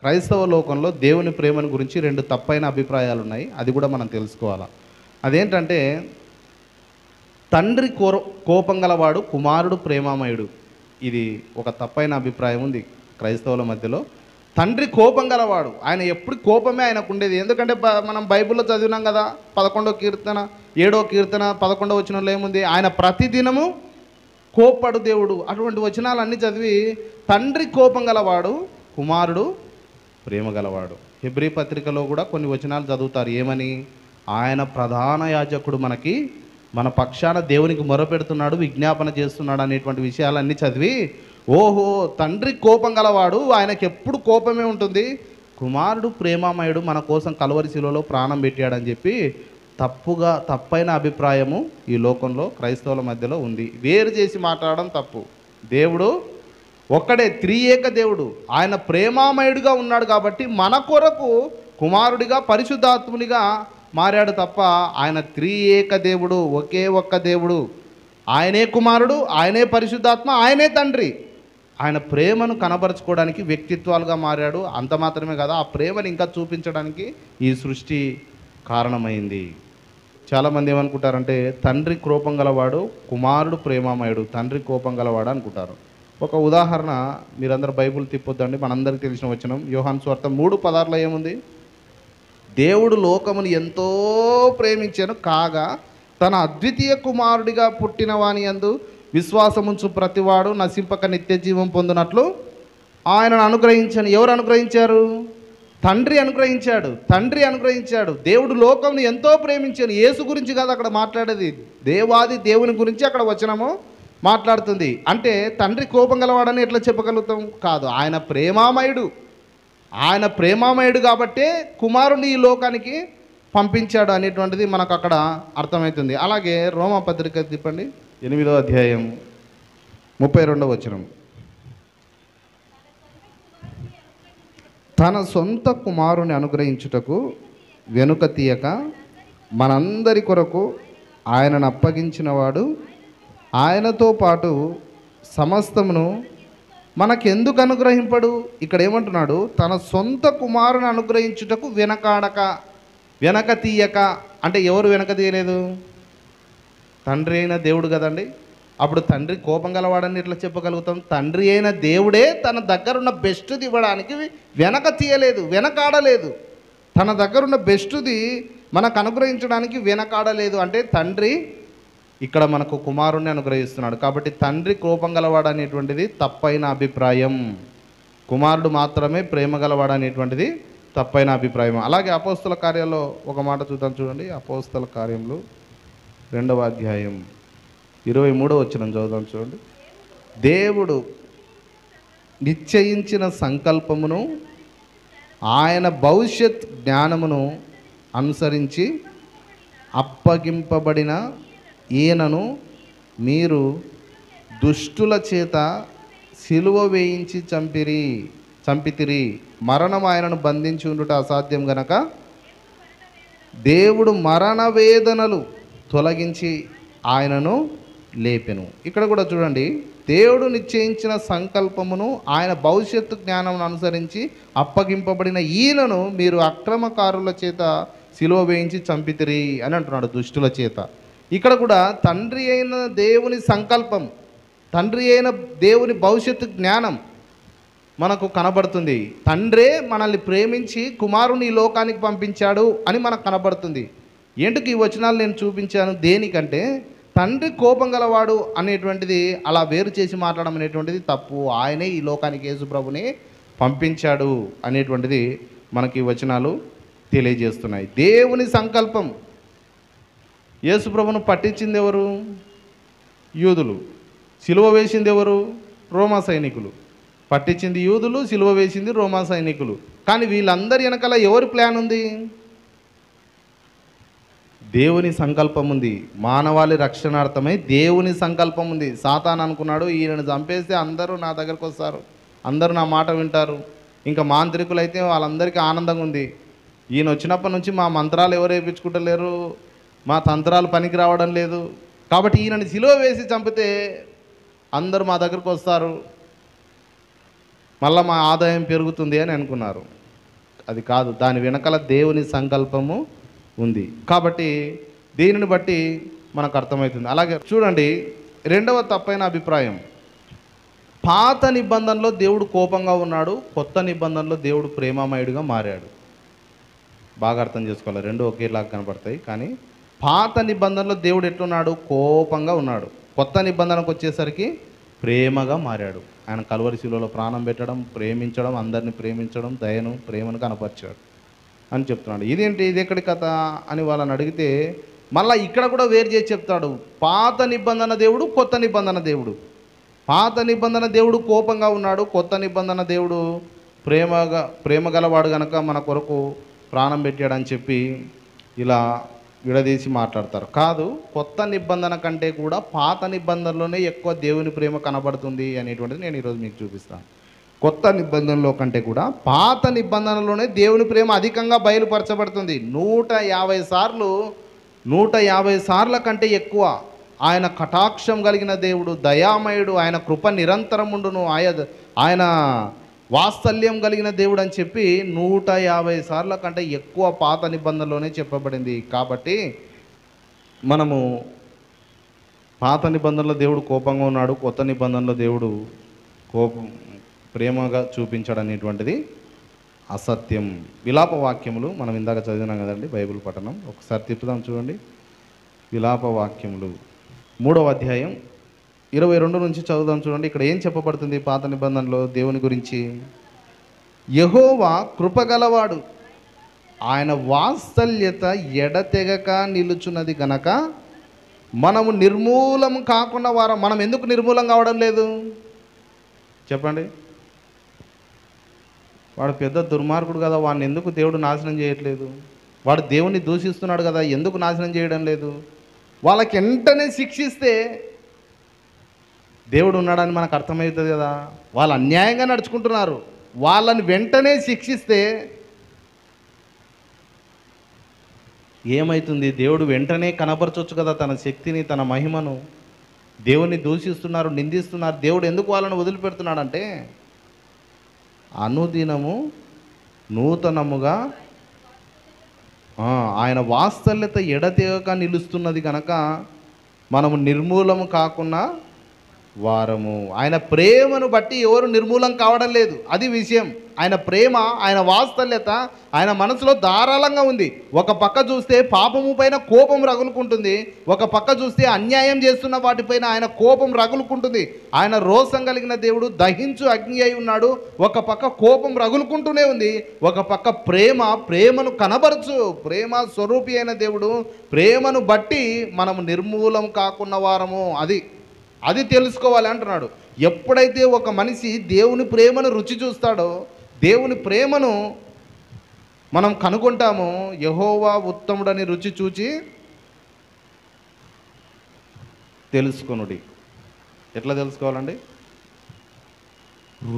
క్రైస్తవ లోకంలో దేవుని ప్రేమను గురించి రెండు తప్పైన అభిప్రాయాలు ఉన్నాయి. అది కూడా మనం తెలుసుకోవాలా. అదేంటంటే తండ్రి కోపం గలవాడు, కుమారుడు ప్రేమామయుడు. ఇది ఒక తప్పైన అభిప్రాయం ఉంది క్రైస్తవుల మధ్యలో. తండ్రి కోపం గలవాడు, ఆయన ఎప్పుడు కోపమే ఆయనకు ఉండేది. ఎందుకంటే మనం బైబిల్లో చదివినాం కదా, 11వ కీర్తన 7వ కీర్తన 11వ వచనంలో ఏముంది, ఆయన ప్రతిదినము కోపడు దేవుడు. అటువంటి వచనాలన్నీ చదివి తండ్రి కోపం గలవాడు, కుమారుడు ప్రేమ గలవాడు. హెబ్రీ పత్రికలో కూడా కొన్ని వచనాలు చదువుతారు. ఏమని, ఆయన ప్రధాన యాజకుడు మనకి మన పక్షాన దేవునికి మొరపెడుతున్నాడు, విజ్ఞాపన చేస్తున్నాడు అనేటువంటి విషయాలన్నీ చదివి ఓహో తండ్రి కోపం గలవాడు, ఆయనకి ఎప్పుడు కోపమే ఉంటుంది, కుమారుడు ప్రేమామయుడు, మన కోసం కలువరి శిలువలో ప్రాణం పెట్టాడని చెప్పి తప్పైన అభిప్రాయము ఈ లోకంలో క్రైస్తవుల మధ్యలో ఉంది. వేరు చేసి మాట్లాడడం తప్పు. దేవుడు ఒక్కడే, త్రియేక దేవుడు. ఆయన ప్రేమామయుడిగా ఉన్నాడు కాబట్టి మన కొరకు కుమారుడిగా పరిశుద్ధాత్మునిగా మారాడు తప్ప ఆయన త్రియేక దేవుడు, ఒకే ఒక్క దేవుడు. ఆయనే కుమారుడు, ఆయనే పరిశుద్ధాత్మ, ఆయనే తండ్రి. ఆయన ప్రేమను కనబరుచుకోవడానికి వ్యక్తిత్వాలుగా మారాడు. అంత మాత్రమే కదా, ఆ ప్రేమను ఇంకా చూపించడానికి ఈ సృష్టి కారణమైంది. చాలామంది ఏమనుకుంటారంటే తండ్రి కోపం గలవాడు, కుమారుడు ప్రేమామయుడు, తండ్రి కోపం గలవాడు అనుకుంటారు. ఒక ఉదాహరణ, మీరందరూ బైబిల్ తిప్పొద్దండి, మనందరికీ తెలిసిన వచనం యోహాను సువార్త 3:16 ఏముంది, దేవుడు లోకమును ఎంతో ప్రేమించెను కాగా తన అద్వితీయ కుమారుడిగా పుట్టిన వాని యందు విశ్వాసముంచు ప్రతివాడు నశింపక నిత్య జీవం పొందినట్లు ఆయనను అనుగ్రహించను. ఎవరు అనుగ్రహించారు? తండ్రి అనుగ్రహించాడు. తండ్రి అనుగ్రహించాడు. దేవుడు లోకంను ఎంతో ప్రేమించాను. యేసు గురించి కాదు అక్కడ మాట్లాడేది, దేవాది దేవుని గురించి అక్కడ వచనము మాట్లాడుతుంది. అంటే తండ్రి కోపం గలవాడని ఎట్లా చెప్పగలుగుతాం? కాదు, ఆయన ప్రేమామయుడు. ఆయన ప్రేమామయుడు కాబట్టే కుమారుని ఈ లోకానికి పంపించాడు అనేటువంటిది మనకు అక్కడ అర్థమవుతుంది. అలాగే రోమా పత్రిక తిప్పండి, 8వ అధ్యాయం 32వ వచనం. తన సొంత కుమారుని అనుగ్రహించుటకు వెనుక తీయక మనందరి కొరకు ఆయనను అప్పగించినవాడు ఆయనతో పాటు సమస్తమును మనకెందుకు అనుగ్రహింపడు? ఇక్కడ ఏమంటున్నాడు, తన సొంత కుమారుని అనుగ్రహించుటకు వెనక తీయక. అంటే ఎవరు వెనక తీయలేదు? తండ్రి అయిన దేవుడు కదండి. అప్పుడు తండ్రి కోపం గలవాడని ఎట్లా చెప్పగలుగుతాం? తండ్రి అయిన దేవుడే తన దగ్గరున్న బెస్ట్ది ఇవ్వడానికి వెనక తీయలేదు, వెనకాడలేదు. తన దగ్గరున్న బెస్ట్ది మనకు అనుగ్రహించడానికి వెనకాడలేదు. అంటే తండ్రి ఇక్కడ మనకు కుమారుణ్ణి అనుగ్రహిస్తున్నాడు. కాబట్టి తండ్రి కోపం గలవాడు అనేటువంటిది తప్పైన అభిప్రాయం. కుమారుడు మాత్రమే ప్రేమ గలవాడు అనేటువంటిది తప్పైన అభిప్రాయం. అలాగే అపోస్తల కార్యాల్లో ఒక మాట చూద్దాం, చూడండి. అపోస్తల కార్యంలో 2వ అధ్యాయం 23వ వచనం చదువుదాం, చూడండి. దేవుడు నిశ్చయించిన సంకల్పమును ఆయన భవిష్యత్ జ్ఞానమును అనుసరించి అప్పగింపబడిన ఈయనను మీరు దుష్టుల చేత సిలువ వేయించి చంపితిరి. మరణం ఆయనను బంధించి ఉండుట అసాధ్యం గనక దేవుడు మరణ వేదనలు తొలగించి ఆయనను లేపెను. ఇక్కడ కూడా చూడండి, దేవుడు నిశ్చయించిన సంకల్పమును ఆయన భవిష్యత్తు జ్ఞానం అనుసరించి అప్పగింపబడిన ఈయనను మీరు అక్రమకారుల చేత సిలువ వేయించి చంపితిరి అని అంటున్నాడు, దుష్టుల చేత. ఇక్కడ కూడా తండ్రి అయిన దేవుని సంకల్పం, తండ్రి అయిన దేవుని భవిష్యత్తు జ్ఞానం మనకు కనబడుతుంది. తండ్రే మనల్ని ప్రేమించి కుమారుని ఈ లోకానికి పంపించాడు అని మనకు కనబడుతుంది. ఎందుకు ఈ వచనాలు నేను చూపించాను? దేనికంటే తండ్రి కోపం గలవాడు అనేటువంటిది అలా వేరు చేసి మాట్లాడడం అనేటువంటిది తప్పు. ఆయనే ఈ లోకానికి యేసు ప్రభుని పంపించాడు అనేటువంటిది మనకి ఈ వచనాలు తెలియజేస్తున్నాయి. దేవుని సంకల్పం. యేసు ప్రభును పట్టించింది ఎవరు? యూదులు. సిలువ వేసింది ఎవరు? రోమా సైనికులు. పట్టించింది యూదులు, సిలువ వేసింది రోమా సైనికులు. కానీ వీళ్ళందరి వెనకాల ఎవరి ప్లాన్ ఉంది? దేవుని సంకల్పం ఉంది. మానవాళి రక్షణార్థమై దేవుని సంకల్పం ఉంది. సాతాను అనుకున్నాడు, ఈయనను చంపేస్తే అందరూ నా దగ్గరకు వస్తారు, అందరూ నా మాట వింటారు, ఇంకా మాంత్రికులు అయితే వాళ్ళందరికీ ఆనందంగా ఉంది. ఈయన వచ్చినప్పటి నుంచి మా మంత్రాలు ఎవరు వేయించుకుంటలేరు, మా తంత్రాలు పనికి రావడం లేదు, కాబట్టి ఈయనని సిలువ వేసి చంపితే అందరూ మా దగ్గరకు వస్తారు, మళ్ళీ మా ఆదాయం పెరుగుతుంది అని అనుకున్నారు. అది కాదు, దాని వెనకాల దేవుని సంకల్పము ఉంది. కాబట్టి దీనిని బట్టి మనకు అర్థమవుతుంది. అలాగే చూడండి, రెండవ తప్పైన అభిప్రాయం, పాత నిబంధనలో దేవుడు కోపంగా ఉన్నాడు, కొత్త నిబంధనలో దేవుడు ప్రేమమయుడిగా మారాడు. బాగా అర్థం చేసుకోవాలి, రెండు ఒకేలాగా కనపడతాయి. కానీ పాత నిబంధనలో దేవుడు ఎట్లున్నాడు? కోపంగా ఉన్నాడు. కొత్త నిబంధనకు వచ్చేసరికి ప్రేమగా మారాడు. ఆయన కల్వరి శిలువలో ప్రాణం పెట్టడం, ప్రేమించడం, అందరిని ప్రేమించడం, దయను ప్రేమను కనపరిచాడు అని చెప్తున్నాడు. ఇదేంటి, ఇది ఎక్కడి కథ అని వాళ్ళని అడిగితే మళ్ళీ ఇక్కడ కూడా వేరు చేసి చెప్తాడు. పాత నిబంధన దేవుడు, కొత్త నిబంధన దేవుడు. పాత నిబంధన దేవుడు కోపంగా ఉన్నాడు, కొత్త నిబంధన దేవుడు ప్రేమ గలవాడు కనుక మన కొరకు ప్రాణం పెట్టాడని చెప్పి ఇలా విడదీసి మాట్లాడతారు. కాదు, కొత్త నిబంధన కంటే కూడా పాత నిబంధనలోనే ఎక్కువ దేవుని ప్రేమ కనబడుతుంది అనేటువంటిది నేను ఈరోజు మీకు చూపిస్తాను. కొత్త నిబంధనలో కంటే కూడా పాత నిబంధనలోనే దేవుని ప్రేమ అధికంగా బయలుపరచబడుతుంది. 150 సార్ల కంటే ఎక్కువ ఆయన కటాక్షం కలిగిన దేవుడు, దయామయుడు, ఆయన కృప నిరంతరం ఉండును, ఆయన వాత్సల్యం కలిగిన దేవుడు అని చెప్పి 150 సార్ల కంటే ఎక్కువ పాత నిబంధనలోనే చెప్పబడింది. కాబట్టి మనము పాత నిబంధనలో దేవుడు కోపంగా ఉన్నాడు, కొత్త నిబంధనలో దేవుడు ప్రేమగా చూపించాడు అనేటువంటిది అసత్యం. విలాప వాక్యములు మనం ఇందాక చదివినాం కదండి, బైబిల్ పఠనం ఒకసారి తిప్పుదాం చూడండి. విలాప వాక్యములు 3వ అధ్యాయం 22 నుంచి చదువుదాం చూడండి. ఇక్కడ ఏం చెప్పబడుతుంది పాత నిబంధనలో దేవుని గురించి? యెహోవా కృపగలవాడు, ఆయన వాత్సల్యత ఎడతెగక నిలుచున్నది గనక మనము నిర్మూలం కాకుండా వారం. మనం ఎందుకు నిర్మూలం కావడం లేదు చెప్పండి? వాడు పెద్ద దుర్మార్గుడు కదా, వాడిని ఎందుకు దేవుడు నాశనం చేయట్లేదు? వాడు దేవుణ్ణి దూషిస్తున్నాడు కదా, ఎందుకు నాశనం చేయడం లేదు? వాళ్ళకి వెంటనే శిక్షిస్తే దేవుడు ఉన్నాడని మనకు అర్థమవుతుంది కదా. వాళ్ళు అన్యాయంగా నడుచుకుంటున్నారు, వాళ్ళని వెంటనే శిక్షిస్తే ఏమవుతుంది? దేవుడు వెంటనే కనబరచవచ్చు కదా తన శక్తిని, తన మహిమను. దేవుణ్ణి దూషిస్తున్నారు, నిందిస్తున్నారు, దేవుడు ఎందుకు వాళ్ళని వదిలిపెడుతున్నాడంటే అనుదినము నూతనముగా ఆయన వాత్సల్యత ఎడతెగక నిలుస్తున్నది కనుక మనము నిర్మూలము కాకుండా వారము. ఆయన ప్రేమను బట్టి ఎవరు నిర్మూలం కావడం లేదు, అది విషయం. ఆయన ప్రేమ, ఆయన వాత్సల్యత ఆయన మనసులో ధారాళంగా ఉంది. ఒక పక్క చూస్తే పాపము పైన కోపం రగులుకుంటుంది, ఒక పక్క చూస్తే అన్యాయం చేస్తున్న వాటిపైన ఆయన కోపం రగులుకుంటుంది. ఆయన రోషం కలిగిన దేవుడు, దహించు అగ్ని అయి ఉన్నాడు. ఒక పక్క కోపం రగులుకుంటూనే ఉంది, ఒక పక్క ప్రేమను కనబరచు, ప్రేమ స్వరూపి అయిన దేవుడు. ప్రేమను బట్టి మనము నిర్మూలం కాకున్న వారము, అది తెలుసుకోవాలి అంటున్నాడు. ఎప్పుడైతే ఒక మనిషి దేవుని ప్రేమను రుచి చూస్తాడో, దేవుని ప్రేమను మనం కనుగొంటామో, యెహోవా ఉత్తముడని రుచి చూచి తెలుసుకొనుడి. ఎట్లా తెలుసుకోవాలండి?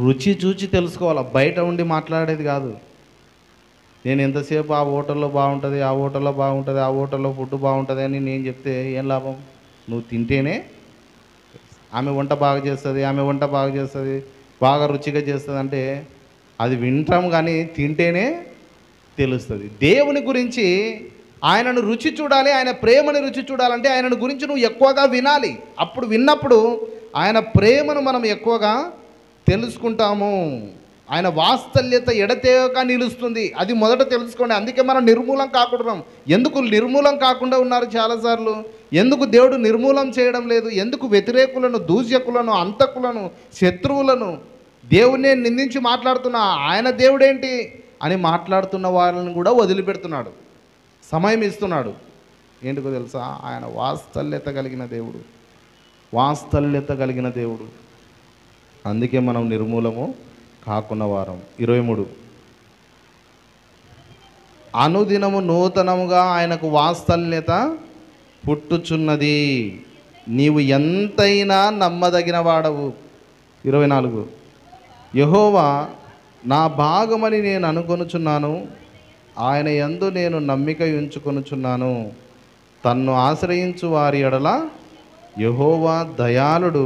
రుచి చూచి తెలుసుకోవాలి, బయట ఉండి మాట్లాడేది కాదు. నేను ఎంతసేపు ఆ హోటల్లో బాగుంటుంది, ఆ హోటల్లో బాగుంటుంది, ఆ హోటల్లో ఫుడ్ బాగుంటుంది అని నేను చెప్తే ఏం లాభం? నువ్వు తింటేనే ఆమె వంట బాగా చేస్తుంది, ఆమె వంట బాగా చేస్తుంది, బాగా రుచిగా చేస్తుంది అంటే అది వింటాం, కానీ తింటేనే తెలుస్తుంది. దేవుని గురించి ఆయనను రుచి చూడాలి, ఆయన ప్రేమను రుచి చూడాలంటే ఆయనను గురించి నువ్వు ఎక్కువగా వినాలి. అప్పుడు విన్నప్పుడు ఆయన ప్రేమను మనం ఎక్కువగా తెలుసుకుంటాము. ఆయన వాత్సల్యత ఎడతెగక నిలుస్తుంది, అది మొదట తెలుసుకోండి. అందుకే మనం నిర్మూలం కాకుంటున్నాం. ఎందుకు నిర్మూలం కాకుండా ఉన్నారు చాలాసార్లు? ఎందుకు దేవుడు నిర్మూలం చేయడం లేదు? ఎందుకు వ్యతిరేకులను, దూషకులను, అంతకులను, శత్రువులను, దేవుణ్ణి నిందించి మాట్లాడుతున్నా ఆయన దేవుడేంటి అని మాట్లాడుతున్న వాళ్ళని కూడా వదిలిపెడుతున్నాడు, సమయం ఇస్తున్నాడు. ఏంటికో తెలుసా? ఆయన వాత్సల్యత కలిగిన దేవుడు, వాత్సల్యత కలిగిన దేవుడు. అందుకే మనం నిర్మూలము కాకున్న వారం. 23 అనుదినము నూతనముగా ఆయనకు వాత్సల్యత పుట్టుచున్నది, నీవు ఎంతైనా నమ్మదగిన వాడవు. 24 యెహోవా నా భాగమని నేను అనుకొనుచున్నాను, ఆయన యందు నేను నమ్మిక ఉంచుకొనుచున్నాను. తన్ను ఆశ్రయించు వారి ఎడల యెహోవా దయాళుడు,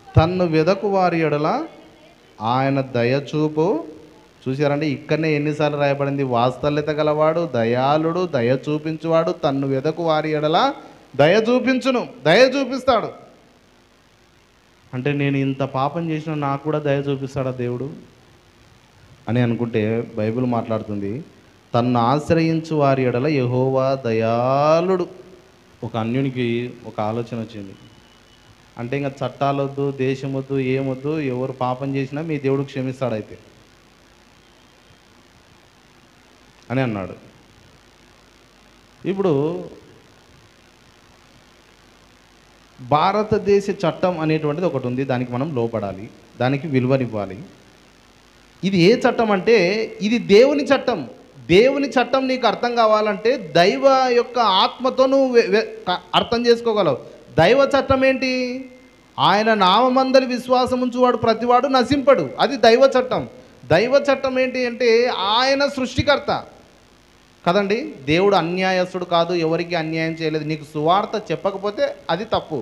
తన్ను వెదకు వారి ఎడల ఆయన దయచూపు చూసారంటే ఇక్కడనే ఎన్నిసార్లు రాయబడింది, వాత్సల్యత గలవాడు, దయాళుడు, దయ చూపించువాడు, తన్ను వెదకు వారి ఎడల దయ చూపించును, దయ చూపిస్తాడు. అంటే నేను ఇంత పాపం చేసినా నాకు కూడా దయ చూపిస్తాడా దేవుడు అని అనుకుంటే బైబిల్ మాట్లాడుతుంది, తన్ను ఆశ్రయించు వారి ఎడల యెహోవా దయాళుడు. ఒక అన్యునికి ఒక ఆలోచన వచ్చింది, అంటే ఇంకా చట్టాలొద్దు, దేశం వద్దు, ఏమొద్దు, ఎవరు పాపం చేసినా మీ దేవుడు క్షమిస్తాడైతే అని అన్నాడు. ఇప్పుడు భారతదేశ చట్టం అనేటువంటిది ఒకటి ఉంది, దానికి మనం లోపడాలి, దానికి విలువనివ్వాలి. ఇది ఏ చట్టం అంటే ఇది దేవుని చట్టం. దేవుని చట్టం నీకు అర్థం కావాలంటే దైవ యొక్క ఆత్మతో నువ్వు అర్థం చేసుకోగలవు. దైవ చట్టం ఏంటి? ఆయన నామమందలి విశ్వాసం ఉంచువాడు ప్రతివాడు నశింపడు, అది దైవ చట్టం. దైవ చట్టం ఏంటి అంటే ఆయన సృష్టికర్త కదండి. దేవుడు అన్యాయస్తుడు కాదు, ఎవరికి అన్యాయం చేయలేదు. నీకు సువార్త చెప్పకపోతే అది తప్పు.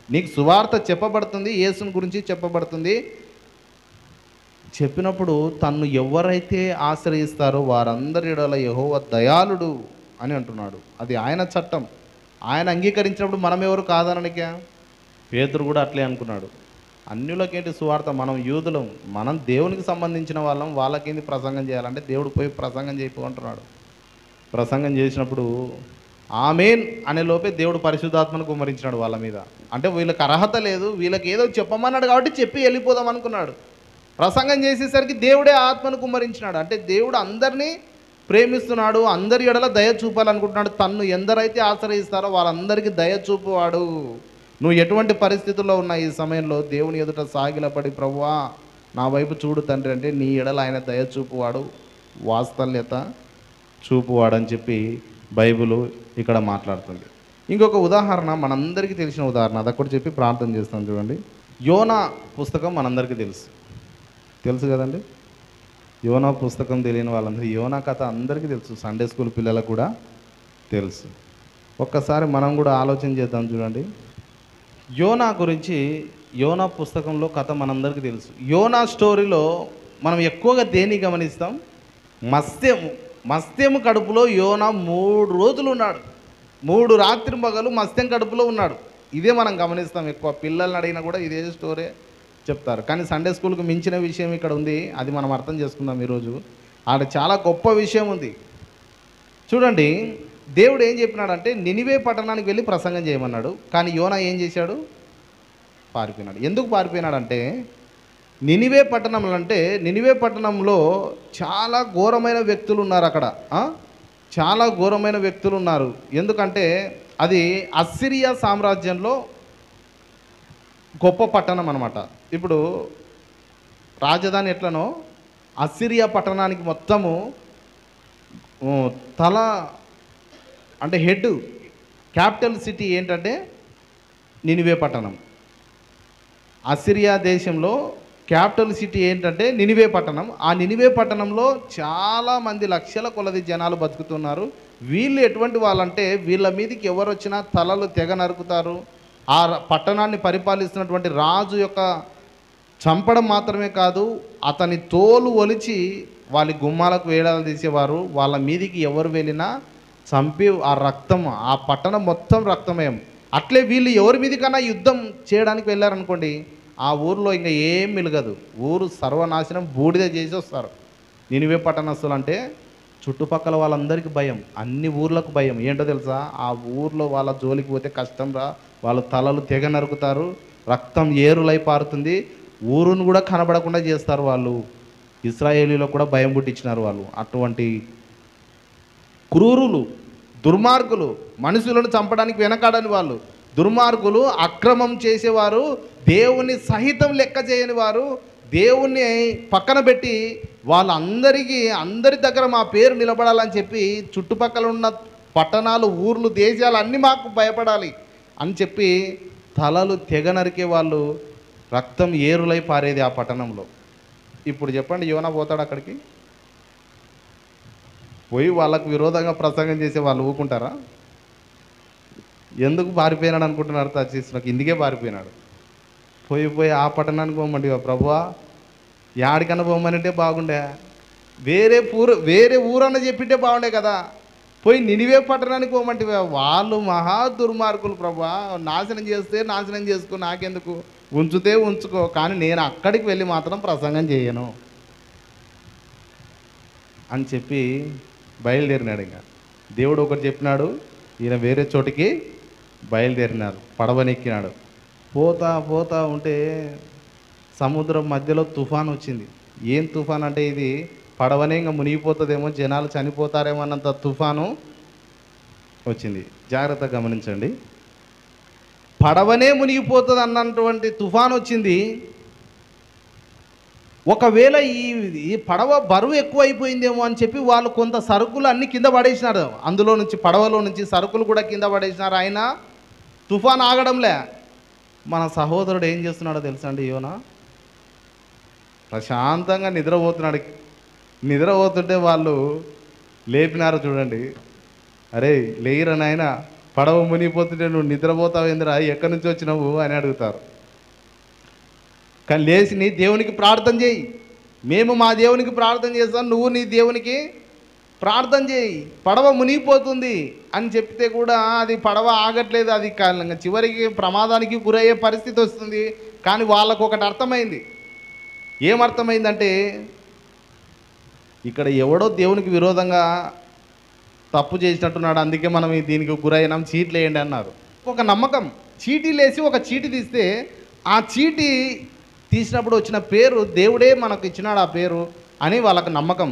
నీకు సువార్త చెప్పబడుతుంది, యేసుని గురించి చెప్పబడుతుంది. చెప్పినప్పుడు తన్ను ఎవరైతే ఆశ్రయిస్తారో వారందరి ఎడల యెహోవా దయాళుడు అని అంటున్నాడు. అది ఆయన చట్టం. ఆయన అంగీకరించినప్పుడు మనం ఎవరు కాదననికా? పేతురు కూడా అట్లే అనుకున్నాడు. అన్యులకేంటి సువార్త, మనం యూదులం, మనం దేవునికి సంబంధించిన వాళ్ళం, వాళ్ళకేంటి ప్రసంగం చేయాలంటే దేవుడు పోయి ప్రసంగం చేయమంటున్నాడు. ప్రసంగం చేసినప్పుడు ఆమేన్ అనే లోపే దేవుడు పరిశుద్ధాత్మను కుమ్మరించినాడు వాళ్ళ మీద. అంటే వీళ్ళకి అర్హత లేదు, వీళ్ళకి ఏదో చెప్పమన్నాడు కాబట్టి చెప్పి వెళ్ళిపోదాం అనుకున్నాడు. ప్రసంగం చేసేసరికి దేవుడే ఆత్మను కుమ్మరించినాడు. అంటే దేవుడు అందరినీ ప్రేమిస్తున్నాడు, అందరి ఎడల దయ చూపాలనుకుంటున్నాడు. తన్ను ఎందరైతే ఆశ్రయిస్తారో వాళ్ళందరికీ దయ చూపువాడు. నువ్వు ఎటువంటి పరిస్థితుల్లో ఉన్న ఈ సమయంలో దేవుని ఎదుట సాగిలపడి ప్రభువా నా వైపు చూడు తండ్రి అంటే నీ ఎడల ఆయన దయ చూపువాడు, వాత్సల్యత చూపువాడు అని చెప్పి బైబిల్ ఇక్కడ మాట్లాడుతుంది. ఇంకొక ఉదాహరణ మనందరికీ తెలిసిన ఉదాహరణ, అదొకటి చెప్పి ప్రార్థన చేస్తాం. చూడండి, యోనా పుస్తకం మనందరికీ తెలుసు కదండి. యోనా పుస్తకం తెలియని వాళ్ళందరూ, యోనా కథ అందరికీ తెలుసు, సండే స్కూల్ పిల్లలకు కూడా తెలుసు. ఒక్కసారి మనం కూడా ఆలోచన చేద్దాం. చూడండి, యోనా గురించి, యోనా పుస్తకంలో కథ మనందరికీ తెలుసు. యోనా స్టోరీలో మనం ఎక్కువగా దేన్ని గమనిస్తాం? మత్స్యము కడుపులో యోనా 3 రోజులు ఉన్నాడు. 3 రాత్రి పగలు మత్స్యం కడుపులో ఉన్నాడు. ఇదే మనం గమనిస్తాం. ఎక్కువ పిల్లల్ని అడిగినా కూడా ఇదే స్టోరీ చెప్తారు. కానీ సండే స్కూల్కి మించిన విషయం ఇక్కడ ఉంది, అది మనం అర్థం చేసుకుందాం ఈరోజు. ఆడ చాలా గొప్ప విషయం ఉంది. చూడండి, దేవుడు ఏం చెప్పినాడంటే నినివే పట్టణానికి వెళ్ళి ప్రసంగం చేయమన్నాడు. కానీ యోనా ఏం చేశాడు? పారిపోయినాడు. ఎందుకు పారిపోయినాడంటే నినివే పట్టణంలో, అంటే నినివే పట్టణంలో చాలా ఘోరమైన వ్యక్తులు ఉన్నారు అక్కడ. చాలా ఘోరమైన వ్యక్తులు ఉన్నారు. ఎందుకంటే అది అస్సిరియా సామ్రాజ్యంలో గొప్ప పట్టణం అన్నమాట. ఇప్పుడు రాజధాని ఎట్లనో అస్సిరియా పట్టణానికి మొత్తము తల అంటే హెడ్, క్యాపిటల్ సిటీ ఏంటంటే నినివే పట్టణం. అస్సిరియా దేశంలో క్యాపిటల్ సిటీ ఏంటంటే నినివే పట్టణం. ఆ నినివే పట్టణంలో చాలామంది లక్షల కొలది జనాలు బతుకుతున్నారు. వీళ్ళు ఎటువంటి వాళ్ళంటే వీళ్ళ మీదకి ఎవరు వచ్చినా తలలు తెగ నరుకుతారు. ఆ పట్టణాన్ని పరిపాలిస్తున్నటువంటి రాజు యొక్క చంపడం మాత్రమే కాదు, అతని తోలు ఒలిచి వాళ్ళ గుమ్మాలకు వేలాలు తీసేవారు. వాళ్ళ మీదికి ఎవరు వెళ్ళినా చంపి ఆ రక్తం, ఆ పట్టణం మొత్తం రక్తమయం. అట్లే వీళ్ళు ఎవరి మీదకన్నా యుద్ధం చేయడానికి వెళ్ళారనుకోండి, ఆ ఊరిలో ఇంకా ఏం మిలగదు, ఊరు సర్వనాశనం, బూడిద చేసి వస్తారు. నినివే పట్టణస్తులు అంటే చుట్టుపక్కల వాళ్ళందరికీ భయం, అన్ని ఊర్లకు భయం. ఏంటో తెలుసా? ఆ ఊర్లో వాళ్ళ జోలికి పోతే కష్టం రా, వాళ్ళ తలలు తెగ నరుకుతారు, రక్తం ఏరులై పారుతుంది, ఊరును కూడా కనబడకుండా చేస్తారు వాళ్ళు. ఇశ్రాయేలీలో కూడా భయం పుట్టించినారు వాళ్ళు. అటువంటి క్రూరులు, దుర్మార్గులు, మనుషులను చంపడానికి వెనకాడని వాళ్ళు, దుర్మార్గులు, అక్రమం చేసేవారు, దేవుని సహితం లెక్క చేయని వారు, దేవుణ్ణి పక్కన పెట్టి వాళ్ళందరికీ అందరి దగ్గర మా పేరు నిలబడాలని చెప్పి చుట్టుపక్కల ఉన్న పట్టణాలు, ఊర్లు, దేశాలు అన్నీ మాకు భయపడాలి అని చెప్పి తలలు తెగ నరికే వాళ్ళు, రక్తం ఏరులై పారేది ఆ పట్టణంలో. ఇప్పుడు చెప్పండి, యోనా పోతాడు అక్కడికి? పోయి వాళ్ళకు విరోధంగా ప్రసంగం చేసే వాళ్ళు ఊరుకుంటారా? ఎందుకు పారిపోయినాడు అనుకుంటున్నారు? చేసినాక ఇందుకే పారిపోయినాడు. పోయి ఆ పట్టణానికి పోమండి, ప్రభువా యాడికన్నా పోమనంటే బాగుండే, వేరే ఊరన్న చెప్పింటే బాగుండే కదా. పోయి నినివే పట్టణానికి పోమంటే వాళ్ళు మహా దుర్మార్గులు ప్రభా. నాశనం చేస్తే నాశనం చేసుకో, నాకెందుకు, ఉంచుతే ఉంచుకో, కానీ నేను అక్కడికి వెళ్ళి మాత్రం ప్రసంగం చేయను అని చెప్పి బయలుదేరినాడు. ఇంకా దేవుడు ఒకటి చెప్పినాడు, ఈయన వేరే చోటికి బయలుదేరినారు, పడవనెక్కినాడు. పోతా పోతా ఉంటే సముద్రం మధ్యలో తుఫాన్ వచ్చింది. ఏం తుఫాన్ అంటే ఇది పడవనే ఇంకా మునిగిపోతుందేమో, జనాలు చనిపోతారేమో అన్నంత తుఫాను వచ్చింది. జాగ్రత్తగా గమనించండి. పడవనే మునిగిపోతుంది అన్నటువంటి తుఫాన్ వచ్చింది. ఒకవేళ ఈ పడవ బరువు ఎక్కువ అయిపోయిందేమో అని చెప్పి వాళ్ళు కొంత సరుకులు అన్నీ కింద పడేసినారు. అందులో నుంచి, పడవలో నుంచి సరుకులు కూడా కింద పడేసినారు. అయినా తుఫాన్ ఆగడంలే. మన సహోదరుడు ఏం చేస్తున్నాడో తెలుసా అండి? యోనా ప్రశాంతంగా నిద్రపోతున్నాడు. నిద్రపోతుంటే వాళ్ళు లేపినారు చూడండి. అరే లేయిరా నాయన, పడవ మునిగిపోతుంటే నువ్వు నిద్రపోతావు ఏందిరా, ఎక్కడి నుంచి వచ్చినావు అని అడుగుతారు. కానీ లేచి నీ దేవునికి ప్రార్థన చేయి, మేము మా దేవునికి ప్రార్థన చేస్తాం, నువ్వు నీ దేవునికి ప్రార్థన చేయి, పడవ మునిగిపోతుంది అని చెప్తే కూడా అది పడవ ఆగట్లేదు. అది చివరికి ప్రమాదానికి గురయ్యే పరిస్థితి వస్తుంది. కానీ వాళ్ళకు ఒకటి అర్థమైంది. ఏమర్థమైందంటే ఇక్కడ ఎవడో దేవునికి విరోధంగా తప్పు చేసినట్టున్నాడు, అందుకే మనం దీనికి గురైనాం, చీట్లు వేయండి అన్నారు. ఒక నమ్మకం. చీటీలు వేసి ఒక చీటి తీస్తే ఆ చీటి తీసినప్పుడు వచ్చిన పేరు దేవుడే మనకు ఇచ్చినాడు ఆ పేరు అని వాళ్ళకు నమ్మకం.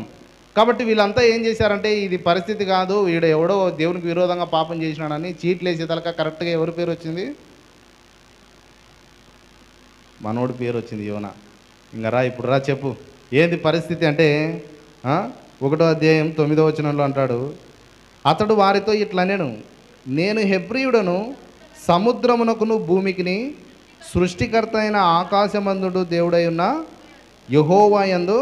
కాబట్టి వీళ్ళంతా ఏం చేశారంటే ఇది పరిస్థితి కాదు, వీడు ఎవడో దేవునికి విరోధంగా పాపం చేసినాడని చీట్లు వేసే తలక కరెక్ట్గా ఎవరి పేరు వచ్చింది? మనోడి పేరు వచ్చింది, యోనా. ఇంకా రా, ఇప్పుడు రా చెప్పు ఏంది పరిస్థితి అంటే 1వ అధ్యాయం 9వ వచనంలో అంటాడు, అతడు వారితో ఇట్లనెను, నేను హెబ్రీయుడను, సముద్రమునకును భూమికిని సృష్టికర్త అయిన ఆకాశమందుడు దేవుడై ఉన్న యెహోవా యందు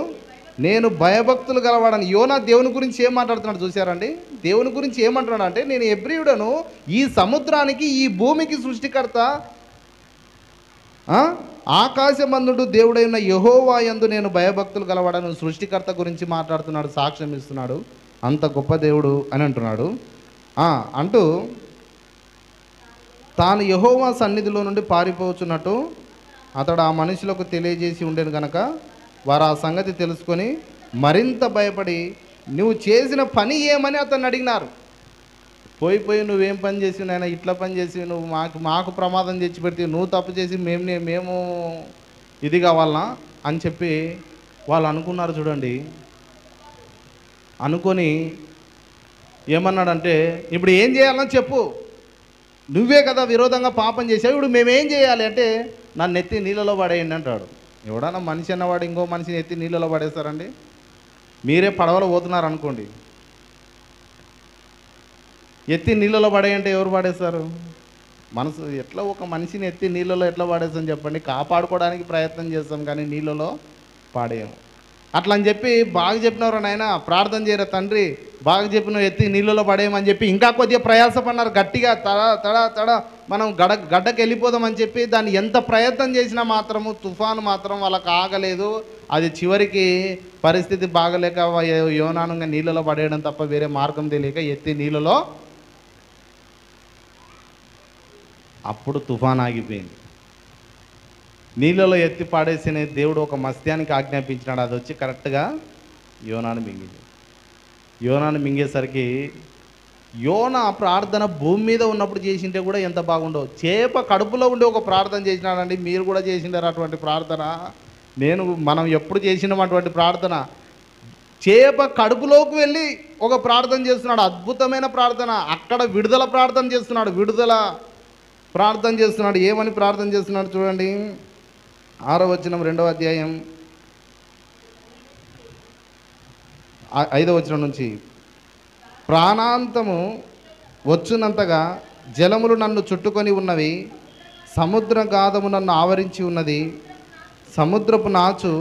నేను భయభక్తులు గలవాడని. యోనా దేవుని గురించి ఏం మాట్లాడుతున్నాడు చూసారండి? దేవుని గురించి ఏమంటున్నాడు అంటే, నేను హెబ్రీయుడను, ఈ సముద్రానికి ఈ భూమికి సృష్టికర్త ఆకాశమందుడు దేవుడైన యెహోవా యందు నేను భయభక్తులు గలవాడను. సృష్టికర్త గురించి మాట్లాడుతున్నాడు, సాక్ష్యం ఇస్తున్నాడు, అంత గొప్ప దేవుడు అని అంటున్నాడు. అంటూ తాను యెహోవా సన్నిధిలో నుండి పారిపోవచ్చున్నట్టు అతడు ఆ మనుషులకు తెలియజేసి ఉండేను కనుక వారు ఆ సంగతి తెలుసుకొని మరింత భయపడి నువ్వు చేసిన పని ఏమని అతన్ని అడిగినారు. పోయి నువ్వేం పని చేసి నాయన, ఇట్లా పని చేసి నువ్వు మాకు ప్రమాదం తెచ్చిపెడితే, నువ్వు తప్పు చేసి మేము ఇది కావాలనా అని చెప్పి వాళ్ళు అనుకున్నారు చూడండి. అనుకొని ఏమన్నాడంటే, ఇప్పుడు ఏం చేయాలని చెప్పు, నువ్వే కదా విరోధంగా పాపం చేసావు, ఇప్పుడు మేమేం చేయాలి అంటే నన్ను ఎత్తి నీళ్ళలో పడేయండి అంటాడు. ఎవడన్నా మనిషి అన్నవాడు ఇంకో మనిషిని ఎత్తి నీళ్ళలో పడేస్తారండి? మీరే పడవలో పోతున్నారు అనుకోండి, ఎత్తి నీళ్ళలో పడేయంటే ఎవరు పడేస్తారు? మనసు ఎట్లా ఒక మనిషిని ఎత్తి నీళ్ళలో ఎట్లా పడేస్తాం చెప్పండి? కాపాడుకోవడానికి ప్రయత్నం చేస్తాం కానీ నీళ్ళలో పాడేయం. అట్లా అని చెప్పి బాగా చెప్పినవారు నాయన, ప్రార్థన చేయరా తండ్రి, బాగా చెప్పిన ఎత్తి నీళ్ళలో పడేయమని చెప్పి ఇంకా కొద్దిగా ప్రయాసపడినారు గట్టిగా. తడ మనం గడ్డకి వెళ్ళిపోదామని చెప్పి దాన్ని ఎంత ప్రయత్నం చేసినా మాత్రము తుఫాను మాత్రం వాళ్ళకి ఆగలేదు. అది చివరికి పరిస్థితి బాగలేక యోనాను నీళ్ళలో పడేయడం తప్ప వేరే మార్గం తెలియక ఎత్తి నీళ్ళలో, అప్పుడు తుఫాన్ ఆగిపోయింది. నీళ్ళలో ఎత్తి పాడేసిన దేవుడు ఒక మత్స్యానికి ఆజ్ఞాపించినాడు, అది వచ్చి కరెక్ట్గా యోనాను మింగింది. యోనాను మింగేసరికి యోనా ప్రార్థన భూమి మీద ఉన్నప్పుడు చేసింటే కూడా ఎంత బాగుండవు. చేప కడుపులో ఉండి ఒక ప్రార్థన చేసినాడండి. మీరు కూడా చేసిండారు అటువంటి ప్రార్థన? మనం ఎప్పుడు చేసినాం అటువంటి ప్రార్థన? చేప కడుపులోకి వెళ్ళి ఒక ప్రార్థన చేస్తున్నాడు, అద్భుతమైన ప్రార్థన. అక్కడ విడుదల ప్రార్థన చేస్తున్నాడు, విడుదల ప్రార్థన చేస్తున్నాడు. ఏమని ప్రార్థన చేస్తున్నాడు చూడండి, 6వ వచనం 2వ అధ్యాయం 5వ వచనం నుంచి, ప్రాణాంతము వచ్చునంతగా జలములు నన్ను చుట్టుకొని ఉన్నవి, సముద్ర గాధము నన్ను ఆవరించి ఉన్నది, సముద్రపు నాచు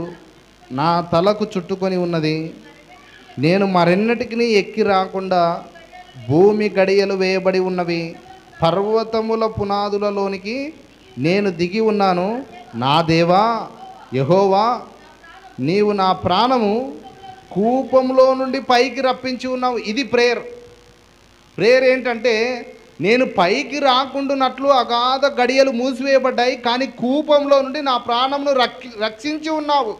నా తలకు చుట్టుకొని ఉన్నది, నేను మరెన్నటికి ఎక్కి రాకుండా భూమి గడియలు వేయబడి ఉన్నవి, పర్వతముల పునాదులలోనికి నేను దిగి ఉన్నాను. నా దేవా యెహోవా, నీవు నా ప్రాణము కూపంలో నుండి పైకి రప్పించి ఉన్నావు. ఇది ప్రేయర్. ప్రేయర్ ఏంటంటే, నేను పైకి రాకుండానట్లు అగాధ గడియలు మూసివేయబడ్డాయి, కానీ కూపంలో నుండి నా ప్రాణమును రక్షించి ఉన్నావు.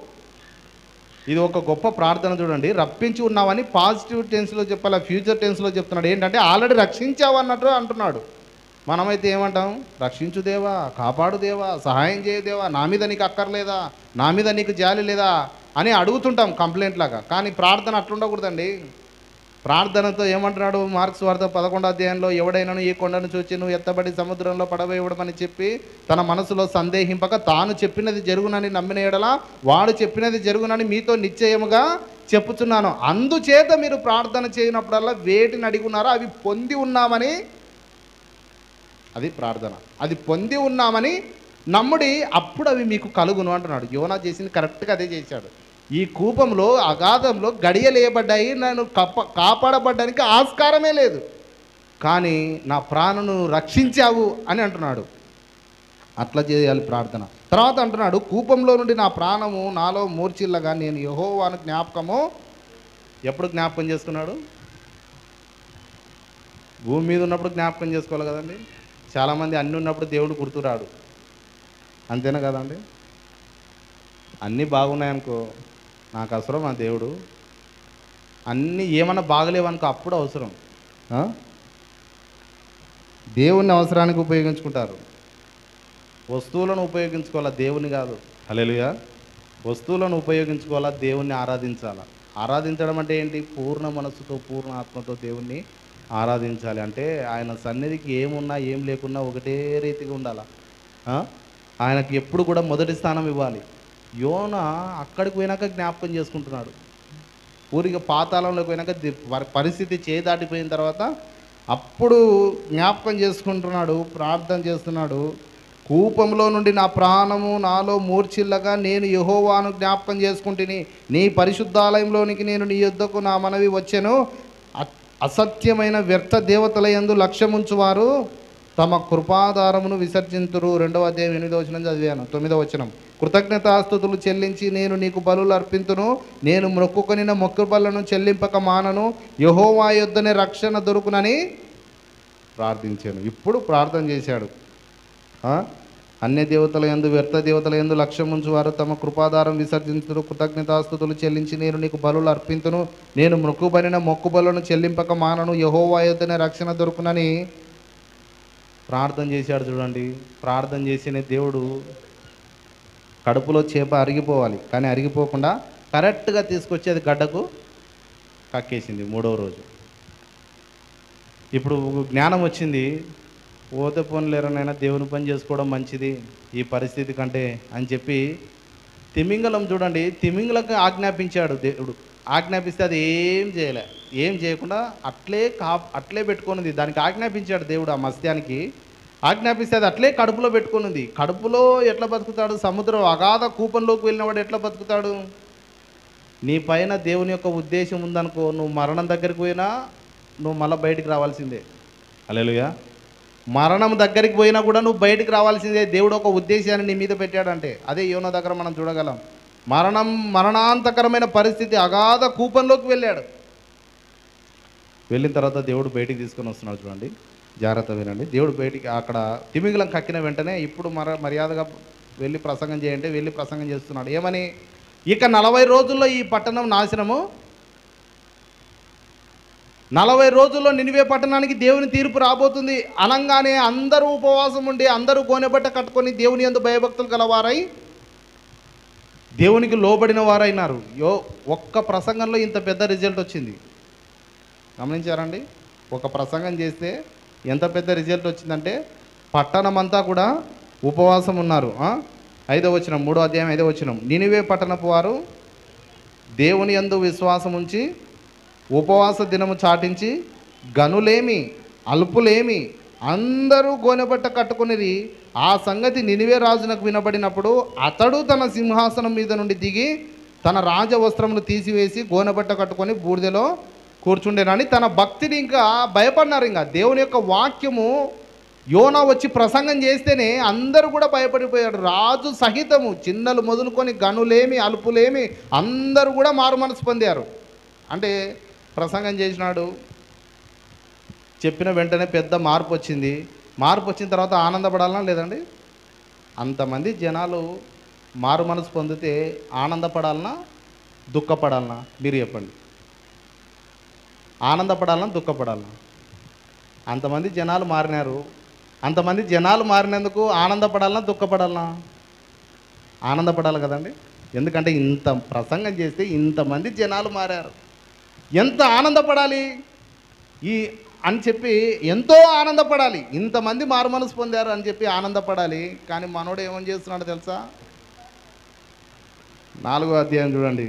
ఇది ఒక గొప్ప ప్రార్థన చూడండి. రప్పించి ఉన్నావని పాజిటివ్ టెన్స్లో చెప్పాలి, ఫ్యూచర్ టెన్స్లో చెప్తున్నాడు. ఏంటంటే ఆల్రెడీ రక్షించావు అన్నట్టు అంటున్నాడు. మనమైతే ఏమంటాం? రక్షించు దేవా, కాపాడు దేవా, సహాయం చేయదేవా, నా మీద నీకు అక్కర్లేదా, నా మీద నీకు జాలి లేదా అని అడుగుతుంటాం కంప్లైంట్ లాగా. కానీ ప్రార్థన అట్లుండకూడదండి. ప్రార్థనతో ఏమంటున్నాడు? మార్క్స్ వార్త 11వ అధ్యాయంలో, ఎవడైనాను ఈ కొండను చూచి నువ్వు ఎత్తబడి సముద్రంలో పడవేయడమని చెప్పి తన మనసులో సందేహింపక తాను చెప్పినది జరుగునని నమ్మిన ఎడల వాడు చెప్పినది జరుగునని మీతో నిశ్చయముగా చెప్పుచున్నాను. అందుచేత మీరు ప్రార్థన చేయనప్పుడల్లా వేటిని అడిగి ఉన్నారో అవి పొంది ఉన్నామని, అది ప్రార్థన, అది పొంది ఉన్నామని నమ్ముడి, అప్పుడు అవి మీకు కలుగును అంటున్నాడు. యోనా చేసింది కరెక్ట్గా అదే చేశాడు. ఈ కూపంలో అగాధంలో గడియలేయబడ్డాయి, నేను కాపాడబడ్డానికి ఆస్కారమే లేదు, కానీ నా ప్రాణను రక్షించావు అని అంటున్నాడు. అట్లా చేయాలి ప్రార్థన. తర్వాత అంటున్నాడు, కూపంలో నుండి నా ప్రాణము నాలో మూర్చిల్లగా నేను యెహోవాను జ్ఞాపకము. ఎప్పుడు జ్ఞాపకం చేసుకున్నాడు? భూమి మీద ఉన్నప్పుడు జ్ఞాపకం చేసుకోవాలి కదండి. చాలామంది అన్నీ ఉన్నప్పుడు దేవుడు గుర్తురాడు, అంతేనా కదండి? అన్నీ బాగున్నాయనుకో, నాకు అవసరం ఆ దేవుడు. అన్నీ ఏమన్నా బాగలేవనుకో, అప్పుడు అవసరం. దేవుణ్ణి అవసరానికి ఉపయోగించుకుంటారు. వస్తువులను ఉపయోగించుకోవాలా, దేవుని కాదు. హల్లెలూయా. వస్తువులను ఉపయోగించుకోవాలా, దేవుణ్ణి ఆరాధించాలా. ఆరాధించడం అంటే ఏంటి? పూర్ణ మనస్సుతో పూర్ణ ఆత్మతో దేవుణ్ణి ఆరాధించాలి. అంటే ఆయన సన్నిధికి ఏమున్నా ఏం లేకున్నా ఒకటే రీతిగా ఉండాలా. ఆయనకి ఎప్పుడు కూడా మొదటి స్థానం ఇవ్వాలి. యోనా అక్కడికి పోయినాక జ్ఞాపకం చేసుకుంటున్నాడు. ఊరిగా పాతాళంలోకి పోయినాక పరిస్థితి చేదాటిపోయిన తర్వాత అప్పుడు జ్ఞాపకం చేసుకుంటున్నాడు, ప్రార్థన చేస్తున్నాడు. కూపంలో నుండి నా ప్రాణము నాలో మూర్చిల్లగా నేను యెహోవాను జ్ఞాపకం చేసుకుంటుని, నీ పరిశుద్ధాలయంలోనికి నేను నీ యొద్దకు నా మనవి వచ్చెను. అసత్యమైన వ్యర్థ దేవతల యందు లక్ష్యముంచువారు తమ కృపాధారమును విసర్జింతురు. 2వ అధ్యాయం 8వ వచనం చదివాను. 9వ వచనం, కృతజ్ఞతాస్తుతులు చెల్లించి నేను నీకు బలులు అర్పింతును, నేను మొక్కుకొనిన మొక్కు బలులను చెల్లింపక మానను, యెహోవా యొద్దనే రక్షణ దొరుకునని ప్రార్థించాను. ఇప్పుడు ప్రార్థన చేశాడు. అన్య దేవతల యందు వ్యర్థ దేవతల యందు లక్ష్యముంచు వారు తమ కృపాధారం విసర్జించురు. కృతజ్ఞతాస్తుతులు చెల్లించి నేను నీకు బలులు అర్పింతును, నేను మొక్కుబడిన మొక్కు బలులను చెల్లింపక మానను, యెహోవా యొద్దనే రక్షణ దొరుకునని ప్రార్థన చేశాడు. చూడండి, ప్రార్థన చేసిన దేవుడు కడుపులో చేప అరిగిపోవాలి, కానీ అరిగిపోకుండా కరెక్ట్గా తీసుకొచ్చి అది గడ్డకు కక్కేసింది 3వ రోజు. ఇప్పుడు జ్ఞానం వచ్చింది. పోతే పోన్లేరనైనా దేవుని పని చేసుకోవడం మంచిది ఈ పరిస్థితి కంటే అని చెప్పి తిమింగలం చూడండి, తిమింగలకు ఆజ్ఞాపించాడు దేవుడు. ఆజ్ఞాపిస్తే అది ఏం చేయకుండా అట్లే పెట్టుకున్నది. దానికి ఆజ్ఞాపించాడు దేవుడు. ఆ మత్స్యానికి ఆజ్ఞాపిస్తే అది అట్లే కడుపులో పెట్టుకున్నది. కడుపులో ఎట్లా బతుకుతాడు? సముద్రం అగాధ కూపంలోకి వెళ్ళినవాడు ఎట్లా బతుకుతాడు? నీ పైన దేవుని యొక్క ఉద్దేశం ఉందనుకో, నువ్వు మరణం దగ్గరికి పోయినా నువ్వు మళ్ళీ బయటికి రావాల్సిందే. హల్లెలూయా. మరణం దగ్గరికి పోయినా కూడా నువ్వు బయటికి రావాల్సిందే. దేవుడు ఒక ఉద్దేశాన్ని నీ మీద పెట్టాడంటే. అదే యోనా దగ్గర మనం చూడగలం. మరణాంతకరమైన పరిస్థితి, అగాధ కూపంలోకి వెళ్ళాడు. వెళ్ళిన తర్వాత దేవుడు బయటికి తీసుకొని వస్తున్నాడు. చూడండి, జాగ్రత్త వినండి. దేవుడు బయటికి అక్కడ తిమింగలం కక్కిన వెంటనే ఇప్పుడు మర్యాదగా వెళ్ళి ప్రసంగం చేయంటే వెళ్ళి ప్రసంగం చేస్తున్నాడు. ఏమని? ఇక 40 రోజుల్లో ఈ పట్టణం నాశనము, 40 రోజుల్లో నినివే పట్టణానికి దేవుని తీర్పు రాబోతుంది అనగానే అందరూ ఉపవాసం ఉండి అందరూ గోనెబట్ట కట్టుకొని దేవుని యందు భయభక్తులు గలవారై దేవునికి లోబడిన వారైనారు. ఒక్క ప్రసంగంలో ఇంత పెద్ద రిజల్ట్ వచ్చింది. గమనించారండి? ఒక ప్రసంగం చేస్తే ఎంత పెద్ద రిజల్ట్ వచ్చిందంటే పట్టణం అంతా కూడా ఉపవాసం ఉన్నారు. 5వ వచనం, 3వ అధ్యాయం 5వ వచనం, నినివే పట్టణపు వారు దేవుని యందు విశ్వాసం ఉంచి ఉపవాస దినము చాటించి గనులేమి అల్పులేమి అందరూ గోనెబట్ట కట్టుకునేది. ఆ సంగతి నినివే రాజునకు వినబడినప్పుడు అతడు తన సింహాసనం మీద నుండి దిగి తన రాజవస్త్రమును తీసివేసి గోనెబట్ట కట్టుకొని బూడిదలో కూర్చుండేనని తన భక్తిని ఇంకా భయపడినారు. ఇంకా దేవుని యొక్క వాక్యము యోనా వచ్చి ప్రసంగం చేస్తేనే అందరూ కూడా భయపడిపోయాడు. రాజు సహితము, చిన్నలు మొదలుకొని గనులేమి అలుపులేమి అందరూ కూడా మారు మనసు పొందారు. అంటే ప్రసంగం చేసినాడు, చెప్పిన వెంటనే పెద్ద మార్పు వచ్చింది. మార్పు వచ్చిన తర్వాత ఆనందపడాలనా లేదండి? అంతమంది జనాలు మారు మనసు పొందితే ఆనందపడాలనా దుఃఖపడాలనా? మీరు చెప్పండి. ఆనందపడాలనా దుఃఖపడాలనా? అంతమంది జనాలు మారినారు. అంతమంది జనాలు మారినందుకు ఆనందపడాలనా దుఃఖపడాలనా? ఆనందపడాలి కదండి. ఎందుకంటే ఇంత ప్రసంగం చేస్తే ఇంతమంది జనాలు మారారు, ఎంత ఆనందపడాలి ఈ అని చెప్పి ఎంతో ఆనందపడాలి. ఇంతమంది మారు మనసు పొందారు అని చెప్పి ఆనందపడాలి. కానీ మనోడు ఏమని చేస్తున్నాడు తెలుసా? 4వ అధ్యాయం చూడండి.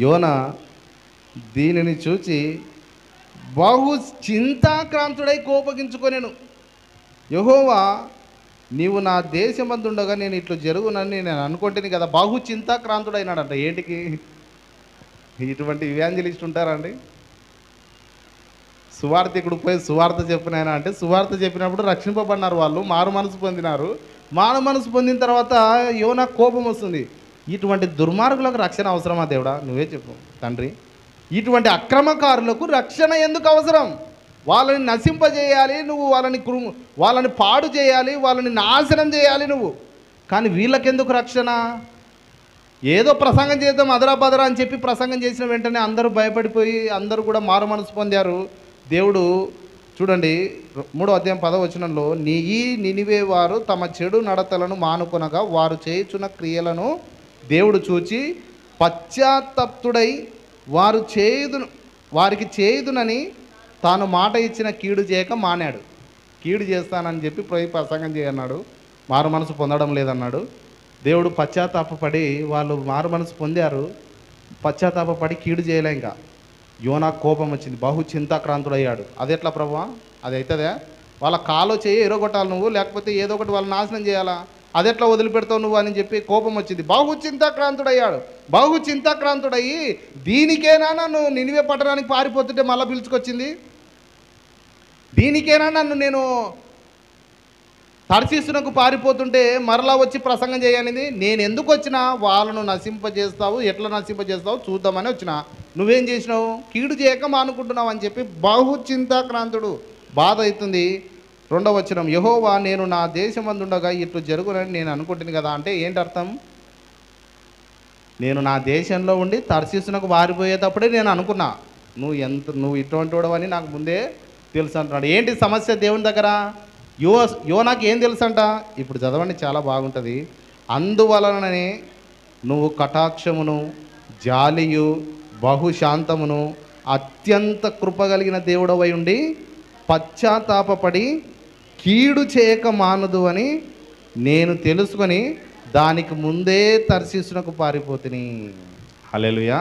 యోనా దీనిని చూచి బహు చింతాక్రాంతుడై కోపగించుకొనెను. యెహోవా, నీవు నా దేశమందుండగా నేను ఇట్లు జరుగునని నేను అనుకుంటేని కదా. బహు చింతాక్రాంతుడైనాడంట. ఏంటికి? ఇటువంటి ఇవాంజలిస్ట్ ఉంటారండి. సువార్థికుడు పోయి సువార్త చెప్పినాయన అంటే సువార్త చెప్పినప్పుడు రక్షింపబడినారు, వాళ్ళు మారు మనసు పొందినారు. మారు మనసు పొందిన తర్వాత యోనా కోపం వస్తుంది. ఇటువంటి దుర్మార్గులకు రక్షణ అవసరమా దేవుడా? నువ్వే చెప్పు తండ్రి. ఇటువంటి అక్రమకారులకు రక్షణ ఎందుకు అవసరం? వాళ్ళని నశింపజేయాలి నువ్వు, వాళ్ళని పాడు చేయాలి, వాళ్ళని నాశనం చేయాలి నువ్వు. కానీ వీళ్ళకెందుకు రక్షణ? ఏదో ప్రసంగం చేద్దాం అదరా అని చెప్పి ప్రసంగం చేసిన వెంటనే అందరూ భయపడిపోయి అందరూ కూడా మారు మనసు పొందారు. దేవుడు చూడండి 3వ అధ్యాయం 10వ వచనంలో, ఈ నినివే వారు తమ చెడు నడతలను మానుకొనగా వారు చేయుచున్న క్రియలను దేవుడు చూచి పశ్చాత్తప్తుడై వారికి చేయుదునని తాను మాట ఇచ్చిన కీడు చేయక మానాడు. కీడు చేస్తానని చెప్పి పోయి ప్రసంగం చేయన్నాడు, మారు మనసు పొందడం లేదన్నాడు. దేవుడు పశ్చాత్తాపపడి వాళ్ళు మారు మనసు పొందారు. పశ్చాత్తాపపడి కీడు చేయలే. ఇంకా యోనా కోపం వచ్చింది, బహు చింతాక్రాంతుడయ్యాడు. అది ఎట్లా ప్రభువా? అది అవుతుందా? వాళ్ళ కాలో చేయి ఎరగొట్టాలి నువ్వు, లేకపోతే ఏదో ఒకటి వాళ్ళు నాశనం చేయాలా? అది ఎట్లా వదిలిపెడతావు నువ్వు అని చెప్పి కోపం వచ్చింది. బహు చింతాక్రాంతుడయ్యాడు. బహు చింతాక్రాంతుడయ్యి దీనికేనా నన్ను నినివే పట్టణానికి పారిపోతుంటే మళ్ళీ పిలుచుకొచ్చింది? దీనికేనా నేను తర్షీసునకు పారిపోతుంటే మరలా వచ్చి ప్రసంగం చేయనిది? నేను ఎందుకు వచ్చినా వాళ్ళను నశింపజేస్తావు, ఎట్లా నశింపజేస్తావు చూద్దామని వచ్చిన. నువ్వేం చేసినావు? కీడు చేయక మానుకుంటున్నావు అని చెప్పి బహు చింతాక్రాంతుడు. బాధ అవుతుంది. 2వ వచనం, యెహోవా, నేను నా దేశమందుండగా ఇట్లు జరుగునని నేను అనుకుంటుంది కదా. అంటే ఏంటి అర్థం? నేను నా దేశంలో ఉండి తర్షీసునకు పారిపోయేటప్పుడే నేను అనుకున్నా నువ్వు ఇటువంటి వాడవని నాకు ముందే తెలుసు అంటున్నాడు. ఏంటి సమస్య దేవుని దగ్గర? యోనాకి ఏం తెలుసు అంట? ఇప్పుడు చదవండి, చాలా బాగుంటుంది. అందువలననే నువ్వు కటాక్షమును, జాలియు, బహుశాంతమును, అత్యంత కృపగలిగిన దేవుడవై ఉండి పశ్చాత్తాపపడి కీడు చేయక మానదు అని నేను తెలుసుకొని దానికి ముందే తర్షీసునకు పారిపోతిని. హల్లెలూయా.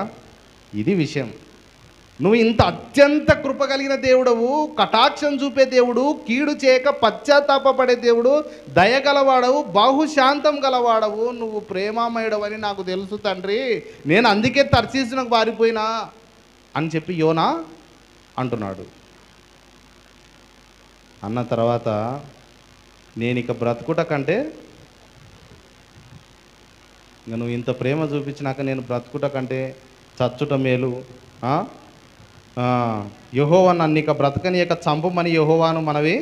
ఇది విషయం. నువ్వు ఇంత అత్యంత కృప కలిగిన దేవుడవు, కటాక్షం చూపే దేవుడు, కీడు చేయక పశ్చాత్తాపపడే దేవుడు, దయగలవాడవు, బహుశాంతం గలవాడవు, నువ్వు ప్రేమామయుడవని నాకు తెలుసు తండ్రి. నేను అందుకే తర్షీసునకు పారిపోయినా అని చెప్పి యోనా అంటున్నాడు. అన్న తర్వాత నేను ఇక బ్రతుకుట కంటే, ఇంకా నువ్వు ఇంత ప్రేమ చూపించినాక నేను బ్రతుకుట కంటే చచ్చుట మేలు. యెహోవా నన్ను ఇక బ్రతకని చంపమని యెహోవాను మనవి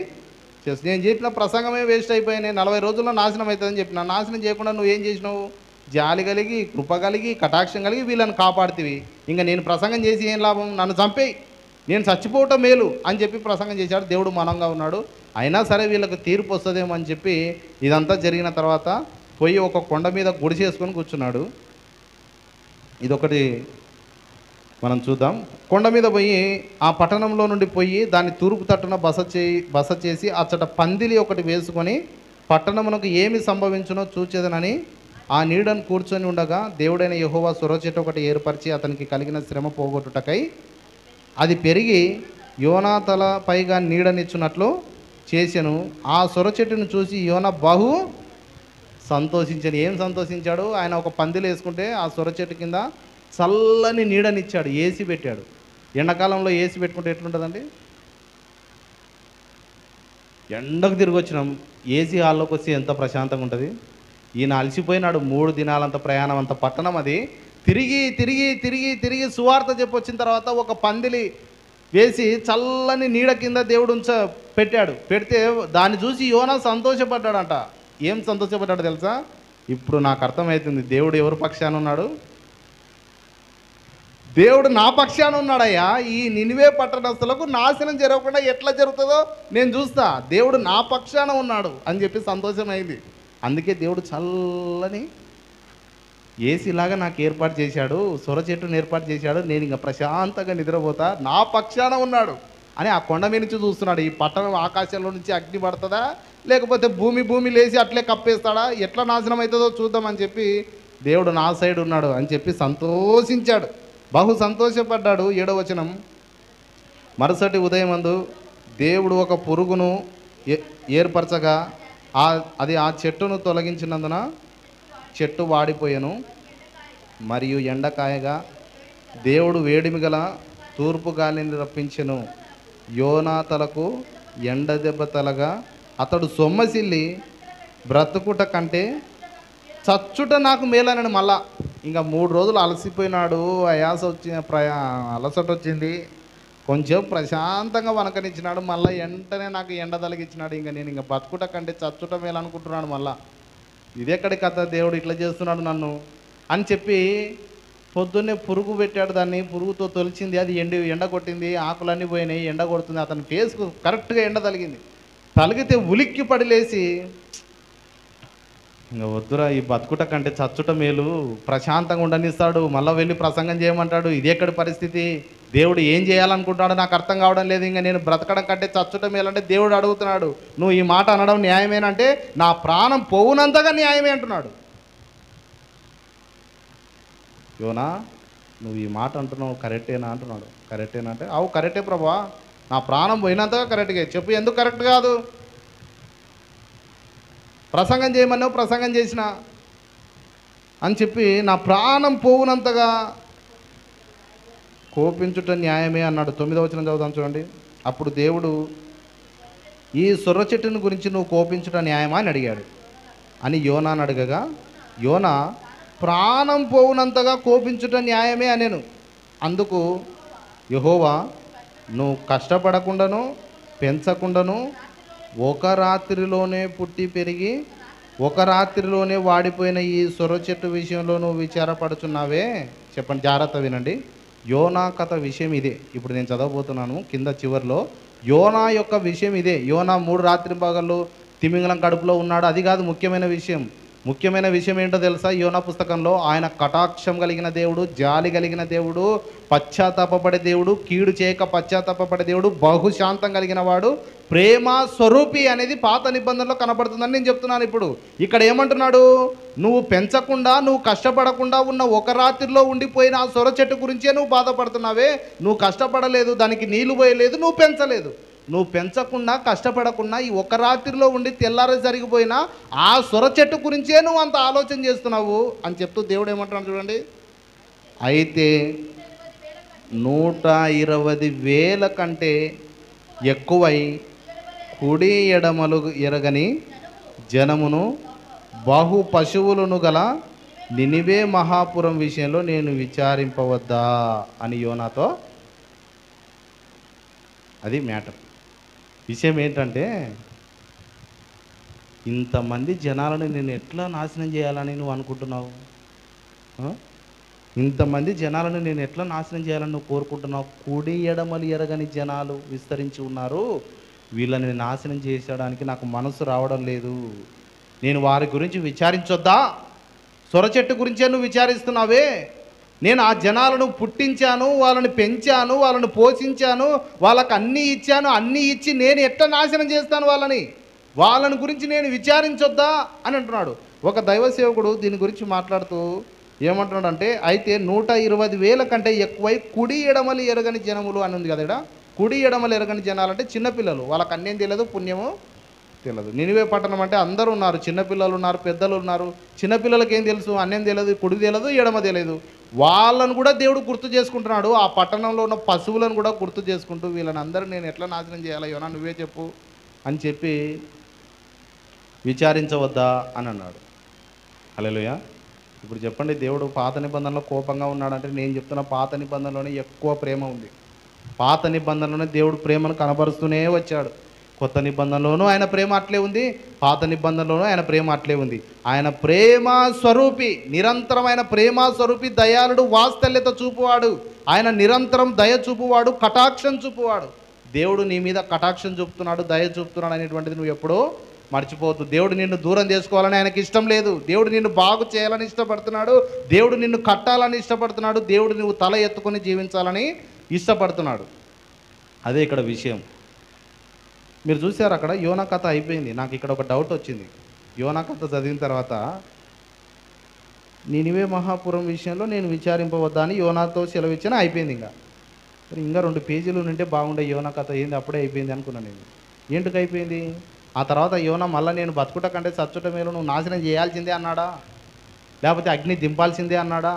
చేసి, నేను చెప్పిన ప్రసంగమే వేస్ట్ అయిపోయినాయి, 40 రోజుల్లో నాశనం అవుతుందని చెప్పిన. నాశనం చేయకుండా నువ్వేం చేసినావు? జాలి కలిగి, కృప కలిగి, కటాక్షం కలిగి వీళ్ళని కాపాడుతీవి. ఇంకా నేను ప్రసంగం చేసి ఏం లాభం? నన్ను చంపేయి, నేను చచ్చిపోవటం మేలు అని చెప్పి ప్రసంగం చేశాడు. దేవుడు మౌనంగా ఉన్నాడు. అయినా సరే వీళ్ళకి తీర్పు వస్తుందేమో అని చెప్పి ఇదంతా జరిగిన తర్వాత పోయి ఒక కొండ మీద గుడి చేసుకొని కూర్చున్నాడు. ఇదొకటి మనం చూద్దాం. కొండ మీద పోయి ఆ పట్టణంలో నుండి పోయి దాని తూర్పు తట్టున బస చేసి అచ్చట పందిలి ఒకటి వేసుకొని పట్టణమునకు ఏమి సంభవించునో చూచేదనని ఆ నీడను కూర్చొని ఉండగా దేవుడైన యెహోవా సొరచెట్టు ఒకటి ఏర్పరిచి అతనికి కలిగిన శ్రమ పోగొట్టుటకై అది పెరిగి యోనా తల పైగా నీడనిచ్చున్నట్లు చేసెను. ఆ సొరచెట్టును చూసి యోనా బహు సంతోషించాను. ఏం సంతోషించాడు? ఆయన ఒక పందిలు వేసుకుంటే ఆ సొరచెట్టు కింద చల్లని నీడనిచ్చాడు, ఏసీ పెట్టాడు. ఎండాకాలంలో ఏసీ పెట్టుకుంటే ఎట్లుంటుందండి? ఎండకు తిరిగి వచ్చినాం. ఏసీ హాల్లోకి వస్తే ఎంత ప్రశాంతంగా ఉంటుంది. ఈయన అలసిపోయినాడు. 3 దినాలంత ప్రయాణం, అంత పట్టణం అది తిరిగి తిరిగి తిరిగి తిరిగి సువార్త చెప్పొచ్చిన తర్వాత ఒక పందిలి వేసి చల్లని నీడ కింద దేవుడు పెట్టాడు. పెడితే దాన్ని చూసి యోనా సంతోషపడ్డాడంట. ఏం సంతోషపడ్డాడు తెలుసా? ఇప్పుడు నాకు అర్థమవుతుంది దేవుడు ఎవరి పక్షాన ఉన్నాడు. దేవుడు నా పక్షాన ఉన్నాడయ్యా. ఈ నినివే పట్టణస్తులకు నాశనం జరగకుండా ఎట్లా జరుగుతుందో నేను చూస్తా. దేవుడు నా పక్షాన ఉన్నాడు అని చెప్పి సంతోషమైంది. అందుకే దేవుడు చల్లని ఏసీలాగా నాకు ఏర్పాటు చేశాడు, సొర చెట్టును ఏర్పాటు చేశాడు. నేను ఇంకా ప్రశాంతంగా నిద్రపోతా, నా పక్షాన ఉన్నాడు అని ఆ కొండ మీద నుంచి చూస్తున్నాడు. ఈ పట్టణం ఆకాశంలో నుంచి అగ్ని పడుతుందా, లేకపోతే భూమి లేచి అట్లే కప్పేస్తాడా, ఎట్లా నాశనం అవుతుందో చూద్దామని చెప్పి దేవుడు నా సైడ్ ఉన్నాడు అని చెప్పి సంతోషించాడు, బహు సంతోషపడ్డాడు. 7వ వచనం, మరుసటి ఉదయమందు దేవుడు ఒక పురుగును ఏర్పరచగా అది ఆ చెట్టును తొలగించినందున చెట్టు వాడిపోయాను. మరియు ఎండకాయగా దేవుడు వేడిమి గల తూర్పు గాలిని రప్పించెను. యోనా తలకు ఎండ దెబ్బ తలగా అతడు సొమ్మసిల్లి బ్రతుకుట కంటే చచ్చుట నాకు మేలనని. మళ్ళా ఇంకా 3 రోజులు అలసిపోయినాడు, అలసట వచ్చింది, కొంచెం ప్రశాంతంగా వనకనిచ్చినాడు. మళ్ళీ వెంటనే నాకు ఎండ తలిగించినాడు. నేను ఇంకా బతుకుట కంటే చచ్చుట మేలనుకుంటున్నాడు. మళ్ళా ఇదెక్కడి కథ, దేవుడు ఇట్లా చేస్తున్నాడు నన్ను అని చెప్పి పొద్దున్నే పురుగు పెట్టాడు. దాన్ని పురుగుతో తొలిచింది, అది ఎండ కొట్టింది, ఆకులన్నీ పోయినాయి, ఎండ కొడుతుంది. అతని ఫేస్కు కరెక్ట్గా ఎండ తలిగింది. తలిగితే ఉలిక్కి పడిలేసి, ఇంకా వద్దురా, ఈ బతుకుట కంటే చచ్చుట మేలు, ప్రశాంతంగా ఉండనిస్తాడు, మళ్ళీ వెళ్ళి ప్రసంగం చేయమంటాడు. ఇది ఎక్కడి పరిస్థితి, దేవుడు ఏం చేయాలనుకుంటాడో నాకు అర్థం కావడం లేదు. ఇంకా నేను బ్రతకడం కంటే చచ్చుట మేలంటే దేవుడు అడుగుతున్నాడు, నువ్వు ఈ మాట అనడం న్యాయమేనంటే నా ప్రాణం పోవునంతగా న్యాయమే అంటున్నాడు. యోనా, నువ్వు ఈ మాట అంటున్నావు కరెక్టేనా అంటున్నాడు. కరెక్టేనా అంటే, అవు కరెక్టే ప్రభా, నా ప్రాణం పోయినంతగా కరెక్ట్గా చెప్పు, ఎందుకు కరెక్ట్ కాదు? ప్రసంగం చేయమన్నావు, ప్రసంగం చేసిన అని చెప్పి నా ప్రాణం పోవునంతగా కోపించుట న్యాయమే అన్నాడు. 9వ వచనం చదువుతాం చూడండి. అప్పుడు దేవుడు, ఈ సొర్ర చెట్టుని గురించి నువ్వు కోపించుట న్యాయమా అని అడిగాడు. అని యోనాను అడగగా, యోనా ప్రాణం పోవునంతగా కోపించుట న్యాయమే అనేను. అందుకు యెహోవా, నువ్వు కష్టపడకుండాను పెంచకుండాను ఒక రాత్రిలోనే పుట్టి పెరిగి ఒక రాత్రిలోనే వాడిపోయిన ఈ సొర చెట్టు విషయంలో నువ్వు విచారపడుచున్నావే. చెప్పండి, జాగ్రత్త వినండి. యోనా కథ విషయం ఇదే. ఇప్పుడు నేను చదవబోతున్నాను కింద చివరిలో. యోనా యొక్క విషయం ఇదే. యోనా 3 రాత్రి పగళ్ళు తిమింగలం కడుపులో ఉన్నాడు. అది కాదు ముఖ్యమైన విషయం. ముఖ్యమైన విషయం ఏంటో తెలుసా? యోనా పుస్తకంలో ఆయన కటాక్షం కలిగిన దేవుడు, జాలి కలిగిన దేవుడు, పశ్చాత్తాపపడే దేవుడు, కీడు చేయక పశ్చాత్తాపపడే దేవుడు, బహుశాంతం కలిగిన వాడు, ప్రేమ స్వరూపి అనేది పాత నిబంధనలో కనబడుతుందని నేను చెప్తున్నాను. ఇప్పుడు ఇక్కడ ఏమంటున్నాడు? నువ్వు పెంచకుండా, నువ్వు కష్టపడకుండా ఉన్న ఒక రాత్రిలో ఉండిపోయిన ఆ సొర చెట్టు గురించే నువ్వు బాధపడుతున్నావే. నువ్వు కష్టపడలేదు, దానికి నీళ్లు పోయలేదు, నువ్వు పెంచలేదు. నువ్వు పెంచకుండా కష్టపడకుండా ఈ ఒక రాత్రిలో ఉండి తెల్లారే జరిగిపోయినా ఆ సొర చెట్టు గురించే నువ్వు అంత ఆలోచన చేస్తున్నావు అని చెప్తూ దేవుడు ఏమంటున్నాడు చూడండి. అయితే 120,000 కంటే ఎక్కువై కుడి ఎడమలు ఎరగని జనమును బహు పశువులను గల నినివే మహాపురం విషయంలో నేను విచారింపవద్దా అని యోనాతో. అది మ్యాటర్. విషయం ఏంటంటే, ఇంతమంది జనాలను నేను ఎట్లా నాశనం చేయాలని నువ్వు అనుకుంటున్నావు? ఇంతమంది జనాలను నేను ఎట్లా నాశనం చేయాలని నువ్వు కోరుకుంటున్నావు? కుడి ఎడమలు ఎరగని జనాలు విస్తరించి ఉన్నారు. వీళ్ళని నాశనం చేసేయడానికి నాకు మనసు రావడం లేదు. నేను వారి గురించి విచారించొద్దా? సొర చెట్టు గురించే నువ్వు విచారిస్తున్నావే. నేను ఆ జనాలను పుట్టించాను, వాళ్ళని పెంచాను, వాళ్ళని పోషించాను, వాళ్ళకు అన్నీ ఇచ్చాను. అన్నీ ఇచ్చి నేను ఎట్లా నాశనం చేస్తాను వాళ్ళని గురించి నేను విచారించొద్దా అని అంటున్నాడు. ఒక దైవ సేవకుడు దీని గురించి మాట్లాడుతూ ఏమంటున్నాడు అంటే, అయితే 120,000 కంటే ఎక్కువై కుడి ఎడమలు ఎరగని జనములు అని ఉంది కదా. కుడి ఎడమలు ఎరగని జనాలంటే చిన్నపిల్లలు, వాళ్ళకి అన్నేం తెలియదు, పుణ్యము తెలియదు. నినివే పట్టణం అంటే అందరూ ఉన్నారు, చిన్నపిల్లలు ఉన్నారు, పెద్దలు ఉన్నారు. చిన్నపిల్లలకి ఏం తెలుసు? అన్నేం తెలియదు, కుడి తెలియదు, ఎడమ తెలియదు. వాళ్ళను కూడా దేవుడు గుర్తు చేసుకుంటున్నాడు. ఆ పట్టణంలో ఉన్న పశువులను కూడా గుర్తు చేసుకుంటూ, వీళ్ళని అందరూ నేను ఎట్లా నాశనం చేయాలి యోనా, నువ్వే చెప్పు అని చెప్పి విచారించవద్దా అని అన్నాడు. హల్లెలూయా. ఇప్పుడు చెప్పండి, దేవుడు పాత నిబంధనలో కోపంగా ఉన్నాడంటే నేను చెప్తున్న పాత నిబంధనలోనే ఎక్కువ ప్రేమ ఉంది. పాత నిబంధనలోనే దేవుడు ప్రేమను కనబరుస్తూనే వచ్చాడు. కొత్త నిబంధనలోనూ ఆయన ప్రేమ అట్లే ఉంది, పాత నిబంధనలోనూ ఆయన ప్రేమ అట్లే ఉంది. ఆయన ప్రేమ స్వరూపి, నిరంతరమైన ప్రేమ స్వరూపి, దయాళుడు, వాత్సల్యత చూపువాడు. ఆయన నిరంతరం దయ చూపువాడు, కటాక్షం చూపువాడు. దేవుడు నీ మీద కటాక్షం చూపుతున్నాడు, దయ చూపుతున్నాడు అనేటువంటిది నువ్వు ఎప్పుడూ మర్చిపోవద్దు. దేవుడు నిన్ను దూరం చేసుకోవాలని ఆయనకి ఇష్టం లేదు. దేవుడు నిన్ను బాగు చేయాలని ఇష్టపడుతున్నాడు. దేవుడు నిన్ను కట్టాలని ఇష్టపడుతున్నాడు. దేవుడు నువ్వు తల ఎత్తుకొని జీవించాలని ఇష్టపడుతున్నాడు. అదే ఇక్కడ విషయం. మీరు చూసారు, అక్కడ యోనా కథ అయిపోయింది. నాకు ఇక్కడ ఒక డౌట్ వచ్చింది. యోనా కథ చదివిన తర్వాత నినివే మహాపురం విషయంలో నేను విచారింపవద్దా అని యోనాతో సెలవిచ్చిన అయిపోయింది. ఇంకా 2 పేజీలు ఉంటే బాగుండే. యోనా కథ ఏంది, అప్పుడే అయిపోయింది అనుకున్నాను నేను. ఏంటికి అయిపోయింది? ఆ తర్వాత యోనా మళ్ళీ నేను బతుకుట కంటే చచ్చుట మేలు, నువ్వు నాశనం చేయాల్సిందే అన్నాడా, లేకపోతే అగ్ని దింపాల్సిందే అన్నాడా?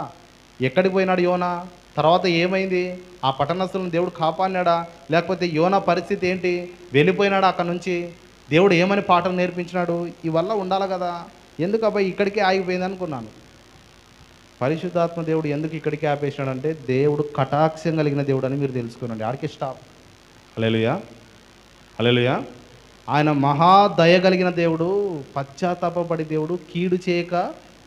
ఎక్కడికి పోయినాడు యోనా? తర్వాత ఏమైంది? ఆ పట్టణస్థులను దేవుడు కాపాడినాడా, లేకపోతే యోనా పరిస్థితి ఏంటి? వెళ్ళిపోయినాడా అక్కడ నుంచి? దేవుడు ఏమని పాఠం నేర్పించినాడు? ఇవల్ల ఉండాలి కదా. ఎందుకు అబ్బాయి ఇక్కడికే ఆగిపోయింది అనుకున్నాను. పరిశుద్ధాత్మ దేవుడు ఎందుకు ఇక్కడికి ఆపేసినాడంటే దేవుడు కటాక్షం కలిగిన దేవుడు అని మీరు తెలుసుకోనండి. ఆడికి స్టాప్. హల్లెలూయా, హల్లెలూయా. ఆయన మహాదయ కలిగిన దేవుడు, పశ్చాత్తాపపడే దేవుడు, కీడు చేయక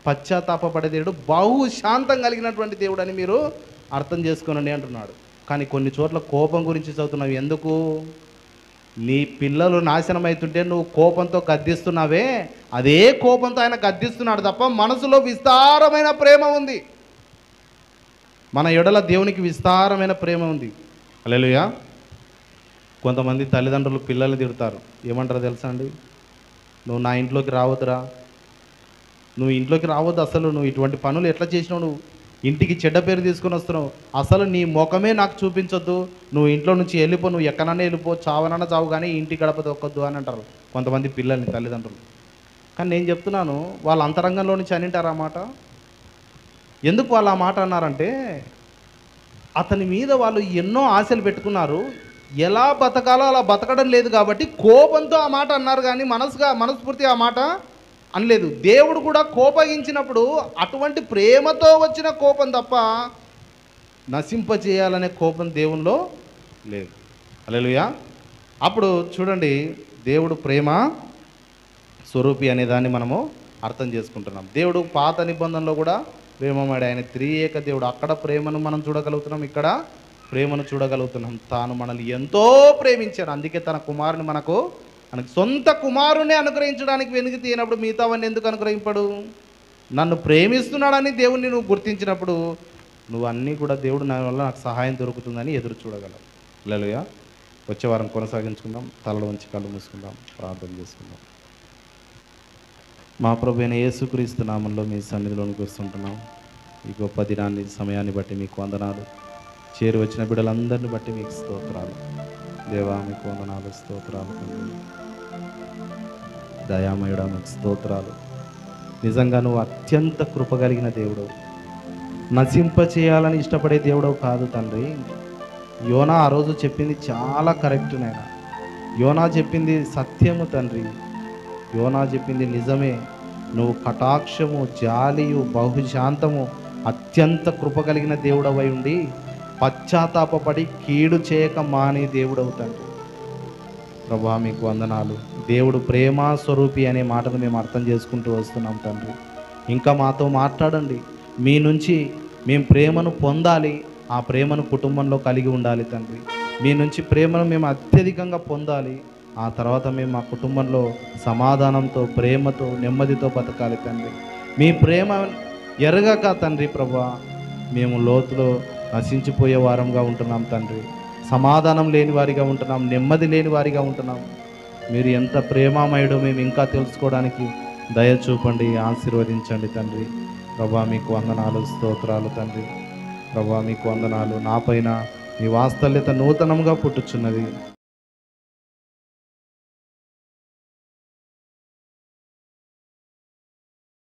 పశ్చాత్తాపపడే దేవుడు, బహు శాంతం కలిగినటువంటి దేవుడు అని మీరు అర్థం చేసుకోనండి అంటున్నాడు. కానీ కొన్ని చోట్ల కోపం గురించి చదువుతున్నావు. ఎందుకు? నీ పిల్లలు నాశనం అవుతుంటే నువ్వు కోపంతో గద్దిస్తున్నావే, అదే కోపంతో ఆయన గద్దిస్తున్నాడు తప్ప మనసులో విస్తారమైన ప్రేమ ఉంది. మన ఎడల దేవునికి విస్తారమైన ప్రేమ ఉంది. హల్లెలూయా. కొంతమంది తల్లిదండ్రులు పిల్లల్ని తిడతారు. ఏమంటారో తెలుసా అండి? నువ్వు నా ఇంట్లోకి రావద్దురా, నువ్వు ఇంట్లోకి రావద్దు, అసలు నువ్వు ఇటువంటి పనులు ఎట్లా చేసినావు, నువ్వు ఇంటికి చెడ్డ పేరు తీసుకొని వస్తున్నావు, అసలు నీ ముఖమే నాకు చూపించొద్దు, నువ్వు ఇంట్లో నుంచి వెళ్ళిపో, నువ్వు ఎక్కడన్నా వెళ్ళిపో, చావనన్నా చావు, కానీ ఇంటి గడప దొక్కొద్దు అని అంటారు కొంతమంది పిల్లల్ని తల్లిదండ్రులు. కానీ నేను చెప్తున్నాను, వాళ్ళ అంతరంగంలో నుంచి అనింటారు ఆ మాట. ఎందుకు వాళ్ళు ఆ మాట అన్నారంటే, అతని మీద వాళ్ళు ఎన్నో ఆశలు పెట్టుకున్నారు, ఎలా బతకాలో అలా బతకడం లేదు కాబట్టి కోపంతో ఆ మాట అన్నారు. కానీ మనస్ఫూర్తిగా ఆ మాట అనలేదు. దేవుడు కూడా కోపగించినప్పుడు అటువంటి ప్రేమతో వచ్చిన కోపం తప్ప నశింపచేయాలనే కోపం దేవునిలో లేదు. హల్లెలూయా. అప్పుడు చూడండి, దేవుడు ప్రేమ స్వరూపి అనే దాన్ని మనము అర్థం చేసుకుంటున్నాం. దేవుడు పాత నిబంధనలో కూడా ప్రేమమాడు. ఆయన త్రియేక దేవుడు. అక్కడ ప్రేమను మనం చూడగలుగుతున్నాం, ఇక్కడ ప్రేమను చూడగలుగుతున్నాం. తాను మనల్ని ఎంతో ప్రేమించాడు. అందుకే తన కుమారుని మనకు సొంత కుమారుని అనుగ్రహించడానికి వెనుక తీయనప్పుడు మిగతావన్నీ ఎందుకు అనుగ్రహింపడు? నన్ను ప్రేమిస్తున్నాడని దేవుణ్ణి నువ్వు గుర్తించినప్పుడు నువ్వు అన్నీ కూడా దేవుడు నా వల్ల నాకు సహాయం దొరుకుతుందని ఎదురు చూడగలవు. హల్లెలూయా. వచ్చే వారం కొనసాగించుకుందాం. తలలో ఉంచి కళ్ళు మూసుకుందాం, ప్రార్థన చేసుకుందాం. మా ప్రభు అయిన యేసుక్రీస్తు నామంలో మీ సన్నిధిలోనికి వస్తుంటున్నాం. ఈ గొప్ప దినాన్ని, సమయాన్ని బట్టి మీకు వందనాలు. చేరి వచ్చిన బిడ్డలందరిని బట్టి మీకు స్తోత్రాలు. దేవా మీకు వందనాలు, స్తోత్రాలు. దయామయుడా మీకు స్తోత్రాలు. నిజంగా నువ్వు అత్యంత కృపగలిగిన దేవుడు, నశింపచేయాలని ఇష్టపడే దేవుడవు కాదు తండ్రి. యోనా ఆ రోజు చెప్పింది చాలా కరెక్ట్ నాయనా. యోనా చెప్పింది సత్యము తండ్రి. యోనా చెప్పింది నిజమే. నువ్వు కటాక్షము, జాలియు, బహుశాంతము, అత్యంత కృపగలిగిన దేవుడవై ఉండి పశ్చాత్తాపపడి కీడు చేయక మానే దేవుడవు తండ్రి. ప్రభువా మీకు వందనాలు. దేవుడు ప్రేమ స్వరూపి అనే మాటను మేము అర్థం చేసుకుంటూ వస్తున్నాం తండ్రి. ఇంకా మాతో మాట్లాడండి. మీ నుంచి మేము ప్రేమను పొందాలి, ఆ ప్రేమను కుటుంబంలో కలిగి ఉండాలి తండ్రి. మీ నుంచి ప్రేమను మేము అత్యధికంగా పొందాలి. ఆ తర్వాత మేము మా కుటుంబంలో సమాధానంతో, ప్రేమతో, నెమ్మదితో బతకాలి తండ్రి. మీ ప్రేమ ఎరగక తండ్రి ప్రభువా మేము లోతులో నశించిపోయే వారంగా ఉంటున్నాం తండ్రి. సమాధానం లేని వారిగా ఉంటున్నాం, నెమ్మది లేని వారిగా ఉంటున్నాం. మీరు ఎంత ప్రేమామయుడో మేము ఇంకా తెలుసుకోవడానికి దయ చూపండి, ఆశీర్వదించండి తండ్రి. ప్రభువా మీకు వందనాలు, స్తోత్రాలు తండ్రి. ప్రభువా మీకు వందనాలు. నాపైన మీ వాత్సల్యత నూతనంగా పుట్టుచున్నది.